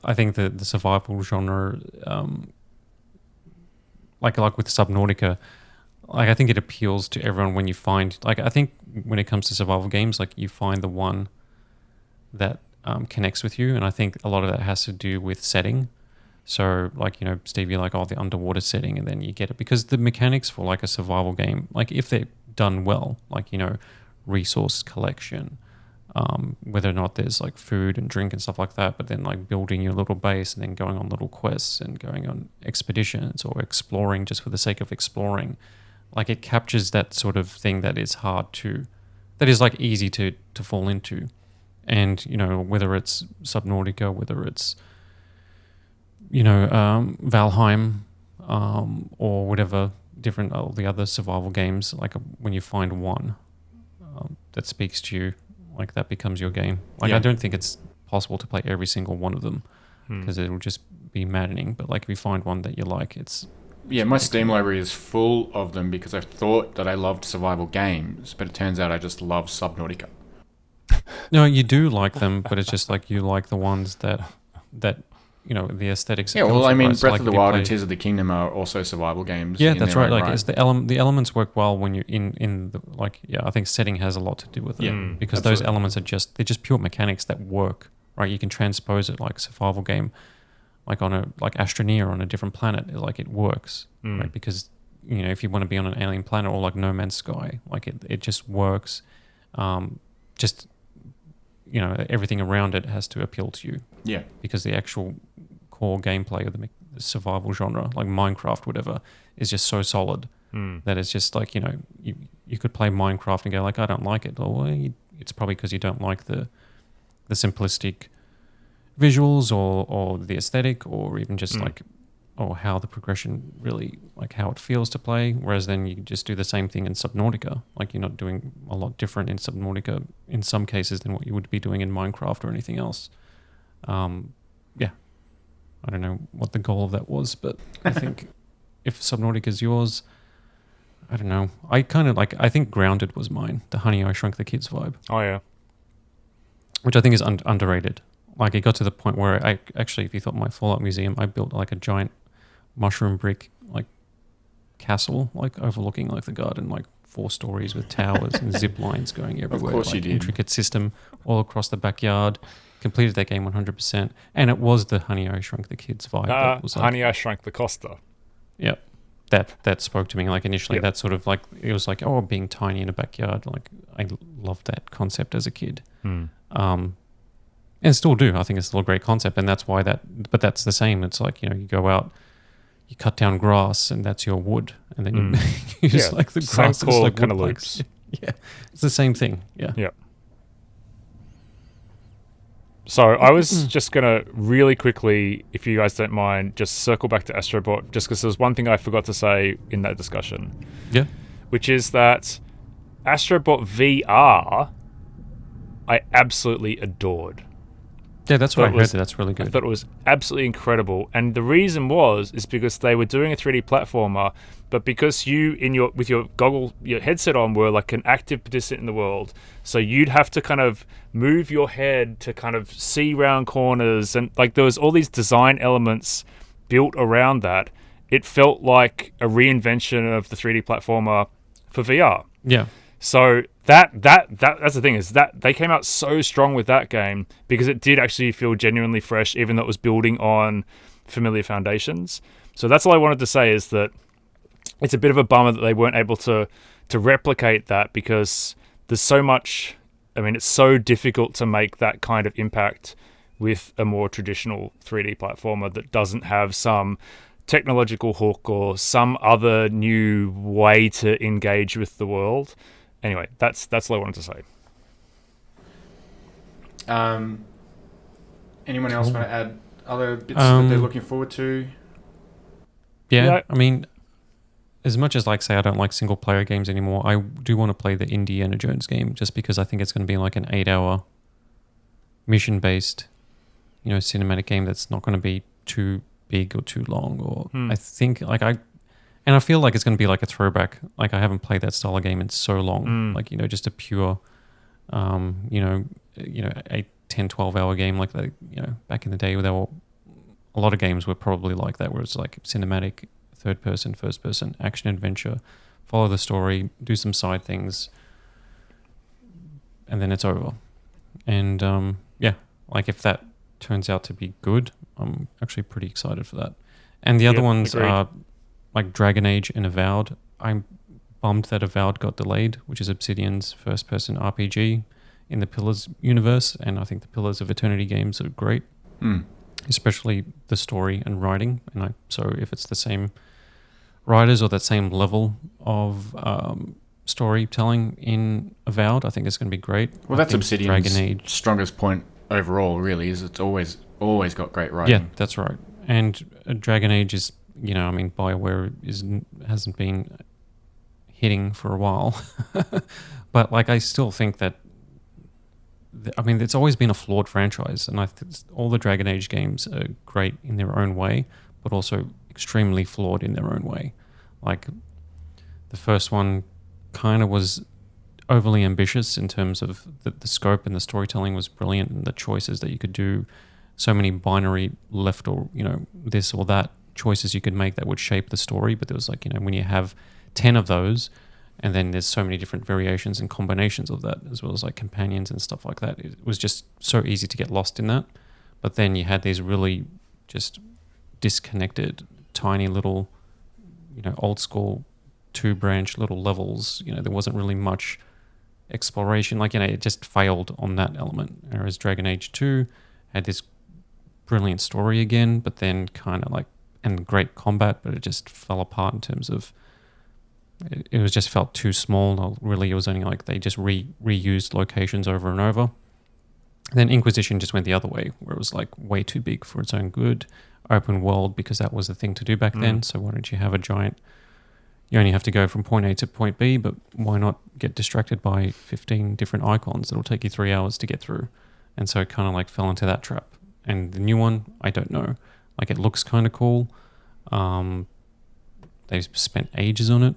I think the survival genre, like with Subnautica, I think it appeals to everyone when you find, I think when it comes to survival games, you find the one that connects with you, and I think a lot of that has to do with setting. So, Steve, you're the underwater setting, and then you get it because the mechanics for a survival game, if they're done well, resource collection, whether or not there's food and drink and stuff like that, but then building your little base and then going on little quests and going on expeditions or exploring just for the sake of exploring, it captures that sort of thing that is easy to fall into. And, whether it's Subnautica, whether it's, Valheim, or whatever different, all the other survival games, when you find one that speaks to you, that becomes your game. I don't think it's possible to play every single one of them because it will just be maddening. But, if you find one that you like, it's... Yeah, my Steam library is full of them because I thought that I loved survival games, but it turns out I just love Subnautica. No, you do like them, but it's just you like the ones that the aesthetics. Yeah, well, Breath of the Wild and Tears of the Kingdom are also survival games. Yeah, that's right. It's the elements work well when you're in the I think setting has a lot to do with it because absolutely. Those elements are they're just pure mechanics that work, right? You can transpose it like a survival game, on a Astroneer on a different planet, it works, right? Because if you want to be on an alien planet or No Man's Sky, it just works. Everything around it has to appeal to you. Yeah. Because the actual core gameplay of the survival genre, like Minecraft, whatever, is just so solid that it's just you could play Minecraft and go I don't like it. It's probably because you don't like the simplistic visuals or the aesthetic or even just or how the progression really, how it feels to play. Whereas then you just do the same thing in Subnautica. You're not doing a lot different in Subnautica in some cases than what you would be doing in Minecraft or anything else. I don't know what the goal of that was, but I think if Subnautica is yours, I don't know. I kind of I think Grounded was mine, the Honey, I Shrunk the Kids vibe. Oh, yeah. Which I think is underrated. It got to the point where I actually, if you thought my Fallout museum, I built a giant mushroom brick castle overlooking the garden, 4 stories with towers and zip lines going everywhere. Of course you did. Intricate system all across the backyard. Completed that game 100%, and it was the Honey, I Shrunk the Kids vibe. That was Honey, I Shrunk the Kosta. Yep, that spoke to me. Initially, that sort of it was being tiny in a backyard. I loved that concept as a kid. And still do. I think it's still a great concept, and that's why but that's the same. It's you go out, you cut down grass, and that's your wood, and then you use the grass as kind of loops. Yeah, it's the same thing. Yeah. Yeah. So I was just gonna really quickly, if you guys don't mind, just circle back to Astrobot, just because there's one thing I forgot to say in that discussion. Yeah. Which is that Astrobot VR, I absolutely adored. Yeah, that's what I heard. That's really good. I thought it was absolutely incredible, and the reason is because they were doing a 3D platformer, but because you with your headset on were an active participant in the world, so you'd have to kind of move your head to kind of see round corners, and there was all these design elements built around that. It felt like a reinvention of the 3D platformer for VR. Yeah. So that's the thing, is that they came out so strong with that game because it did actually feel genuinely fresh, even though it was building on familiar foundations. So that's all I wanted to say, is that it's a bit of a bummer that they weren't able to replicate that, because there's so much. I mean, it's so difficult to make that kind of impact with a more traditional 3D platformer that doesn't have some technological hook or some other new way to engage with the world. Anyway, that's all I wanted to say. Anyone else want to add other bits that they're looking forward to? Yeah, I mean, as much as like say I don't like single player games anymore, I do want to play the Indiana Jones game just because I think it's going to be like an 8-hour mission based, cinematic game that's not going to be too big or too long. Or I think I feel like it's going to be like a throwback. Like I haven't played that style of game in so long. Like just a pure, 8, 10, 12-hour game like that. Back in the day, where a lot of games were probably like that, where it's like cinematic, third person, first person, action adventure, follow the story, do some side things, and then it's over. And like if that turns out to be good, I'm actually pretty excited for that. And the other ones agreed. are like Dragon Age and Avowed. I'm bummed that Avowed got delayed, which is Obsidian's first person RPG in the Pillars universe, and I think the Pillars of Eternity games are great. Especially the story and writing. And so if it's the same writers or that same level of storytelling in Avowed, I think it's going to be great. Well, that's Obsidian's strongest point overall, really, is it's always got great writing. Yeah, that's right. And Dragon Age is, BioWare hasn't been hitting for a while. But like I still think that it's always been a flawed franchise, and all the Dragon Age games are great in their own way, but also extremely flawed in their own way. Like the first one kind of was overly ambitious in terms of the scope, and the storytelling was brilliant, and the choices that you could do, so many binary left or this or that choices you could make that would shape the story. But there was like when you have 10 of those, and then there's so many different variations and combinations of that, as well as like companions and stuff like that. It was just so easy to get lost in that. But then you had these really just disconnected, tiny little, old school 2-branch little levels. There wasn't really much exploration. Like, it just failed on that element. Whereas Dragon Age 2 had this brilliant story again, but then kind of like, and great combat, but it just fell apart in terms of it was just felt too small. Really, it was only like they just reused locations over and over. Then Inquisition just went the other way, where it was like way too big for its own good. Open world, because that was the thing to do back then. So why don't you have a giant... You only have to go from point A to point B, but why not get distracted by 15 different icons that'll take you 3 hours to get through? And so it kind of like fell into that trap. And the new one, I don't know. Like, it looks kind of cool. They've spent ages on it,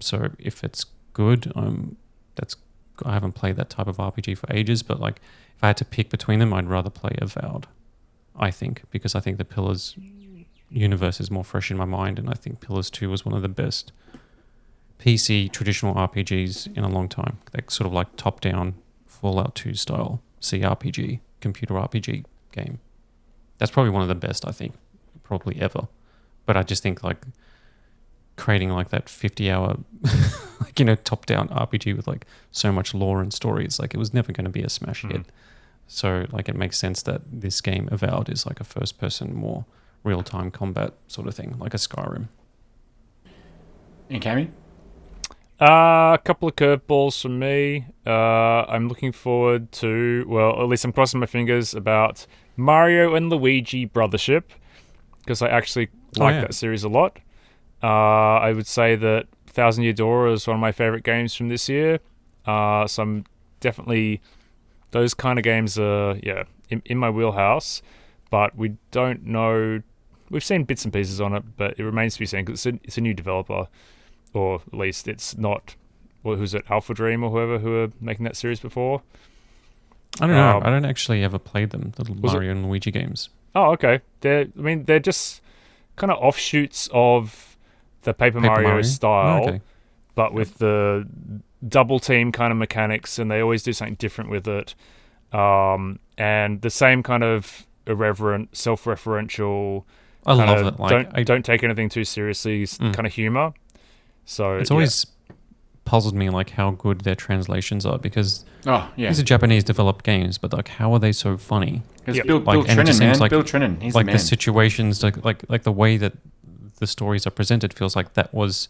so if it's good, I haven't played that type of RPG for ages, but like if I had to pick between them, I'd rather play Avowed, I think, because I think the Pillars universe is more fresh in my mind, and I think Pillars 2 was one of the best PC traditional RPGs in a long time. That sort of like top-down Fallout 2 style CRPG, computer RPG game. That's probably one of the best, I think, probably ever. But I just think like creating like that 50-hour top-down RPG with like so much lore and stories, like it was never going to be a smash hit. So like it makes sense that this game Avowed is like a first-person, more real-time combat sort of thing, like a Skyrim. And Cammy? A couple of curveballs from me. I'm looking forward to, well, at least I'm crossing my fingers about Mario and Luigi Brothership, because I actually like that series a lot. I would say that Thousand Year Door is one of my favorite games from this year. So I'm definitely, those kind of games are, in my wheelhouse, but we don't know, we've seen bits and pieces on it, but it remains to be seen, because it's a new developer, or at least it's not, who's it, Alpha Dream or whoever, who are making that series before? I don't know. I don't actually ever play them, the Mario and Luigi games. Oh, okay. They're just kind of offshoots of the Paper Mario style, but with the double team kind of mechanics, and they always do something different with it. And the same kind of irreverent, self-referential, I love it. Like, don't take anything too seriously kind of humor. So It's always puzzled me like how good their translations are, because Oh yeah, these are Japanese developed games, but like how are they so funny? it's Yep. Bill Like, and it Trennan, just man. seems like- Bill Trennan, he's Like the the man. situations, like the way that the stories are presented feels like that was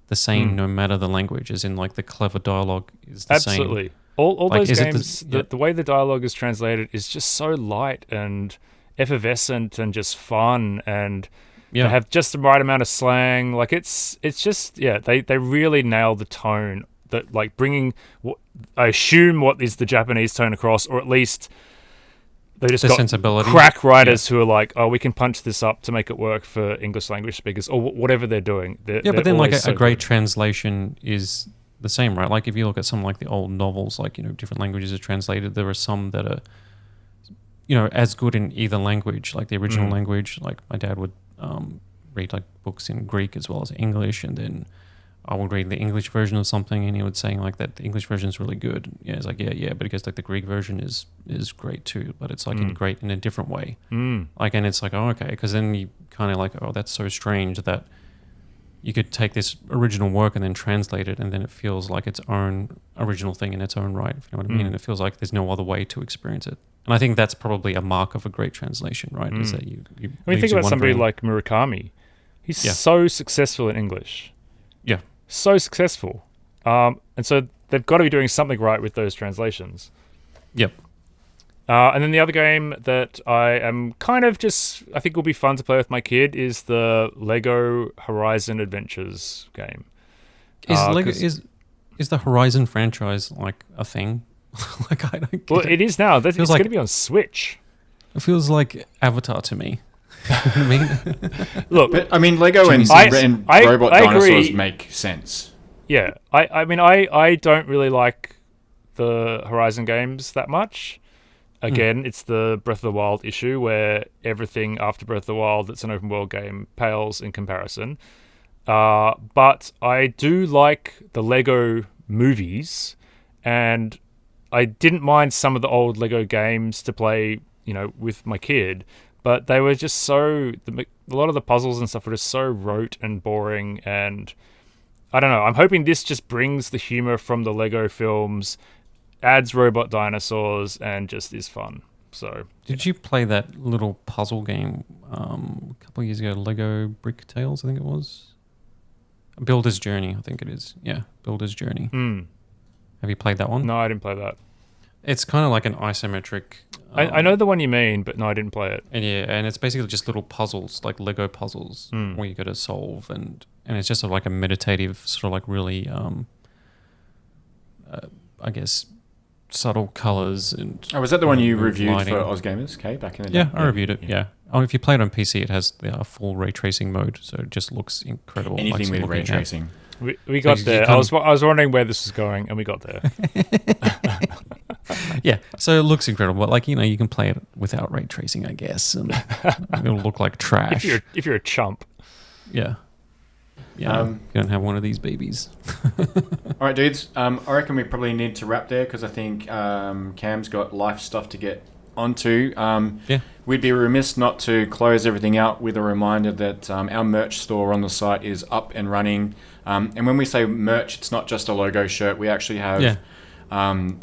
the same no matter the language, as in like the clever dialogue is the same. absolutely. All Like, those is it the- games, yeah. the way the dialogue is translated is just so light and effervescent and just fun, and Yeah. they have just the right amount of slang. Like it's just they really nail the tone that like bringing I assume what is the Japanese tone across, or at least they just The got sensibility. crack writers who are like, oh, we can punch this up to make it work for English language speakers or whatever they're doing. Yeah, but then like always a so great good. translation is the same, right? Like if you look at some like the old novels, like, you know, different languages are translated. There are some that are, you know, as good in either language, like the original language. Like my dad would read like books in Greek as well as English, and then I would read the English version of something, and he would saying like that the English version is really good. Yeah, it's like yeah, but it goes like the Greek version is great too, but it's like great in a different way. Like, and it's like, oh, okay, because then you kind of like, oh, that's so strange that you could take this original work and then translate it, and then it feels like its own original thing in its own right, if you know what I mean. And it feels like there's no other way to experience it. And I think that's probably a mark of a great translation, right? Is that you I mean, leaves think you about somebody wondering- like Murakami. He's Yeah. so successful in English. Yeah. So successful. And so they've got to be doing something right with those translations. Yep. And then the other game that I am kind of just, I think will be fun to play with my kid is the Lego Horizon Adventures game. Is Lego 'cause- is the Horizon franchise like a thing? Like, I don't get Well, it. it is now. It's Feels going like- to be on Switch. It feels like Avatar to me. You know what I mean? Look, But I mean, Lego and, I- and I- robot I dinosaurs agree. make sense. yeah, I mean, I don't really like the Horizon games that much. Again, it's the Breath of the Wild issue where everything after Breath of the Wild that's an open world game pales in comparison. But I do like the Lego movies, and I didn't mind some of the old Lego games to play, you know, with my kid, but they were just so, a lot of the puzzles and stuff were just so rote and boring, and I don't know. I'm hoping this just brings the humor from the Lego films, adds robot dinosaurs, and just is fun. So Did you play that little puzzle game a couple of years ago? Lego Brick Tales, I think it was. Builder's Journey, I think it is. Yeah, Builder's Journey. Have you played that one? no, I didn't play that. It's kind of like an isometric. I know the one you mean, but no, I didn't play it. And yeah, and it's basically just little puzzles, like Lego puzzles, where you got to solve, and it's just like a meditative sort of like really, I guess, subtle colors and. Oh, was that the one you Move reviewed lighting. for OzGamers, Kay, back in the day? Yeah, I reviewed it. Yeah. Oh, if you play it on PC, it has the full ray tracing mode, so it just looks incredible. like, Anything with ray looking at. tracing. We got you there. kind I was wondering where this was going, and we got there. Yeah, so it looks incredible. But like, you know, you can play it without ray tracing, I guess, and it'll look like trash. if you're a chump. Yeah. Yeah. You don't have one of these babies. All right, dudes. I reckon we probably need to wrap there because I think Cam's got life stuff to get onto. Yeah. We'd be remiss not to close everything out with a reminder that our merch store on the site is up and running. And when we say merch, it's not just a logo shirt. We actually have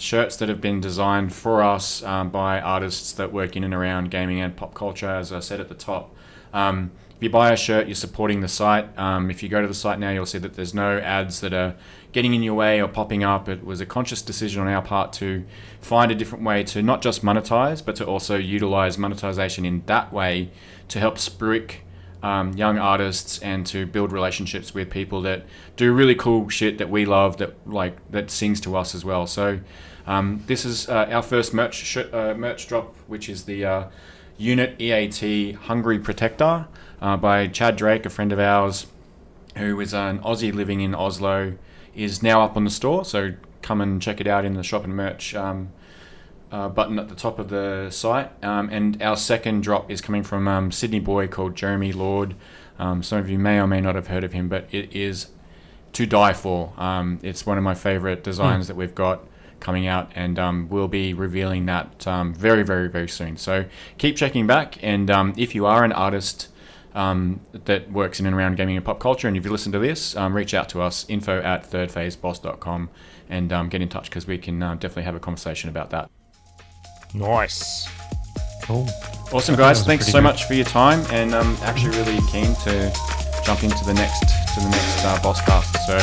shirts that have been designed for us by artists that work in and around gaming and pop culture, as I said at the top. If you buy a shirt, you're supporting the site. If you go to the site now, you'll see that there's no ads that are getting in your way or popping up. It was a conscious decision on our part to find a different way to not just monetize, but to also utilize monetization in that way to help spruik young artists and to build relationships with people that do really cool shit that we love, that sings to us as well. So this is our first merch drop, which is the Unit EAT Hungry Protector by Chad Drake, a friend of ours who is an Aussie living in Oslo, is now up on the store. So come and check it out in the shop and merch button at the top of the site. And our second drop is coming from Sydney boy called Jeremy Lord. Some of you may or may not have heard of him, but it is to die for. It's one of my favorite designs that we've got coming out, and we'll be revealing that very, very, very soon. So keep checking back, and if you are an artist that works in and around gaming and pop culture. And if you listen to this, reach out to us, info@thirdphaseboss.com, and get in touch because we can definitely have a conversation about that. Nice. Cool. Awesome, guys. Thanks so much for your time, and I'm actually really keen to jump into the next boss cast. So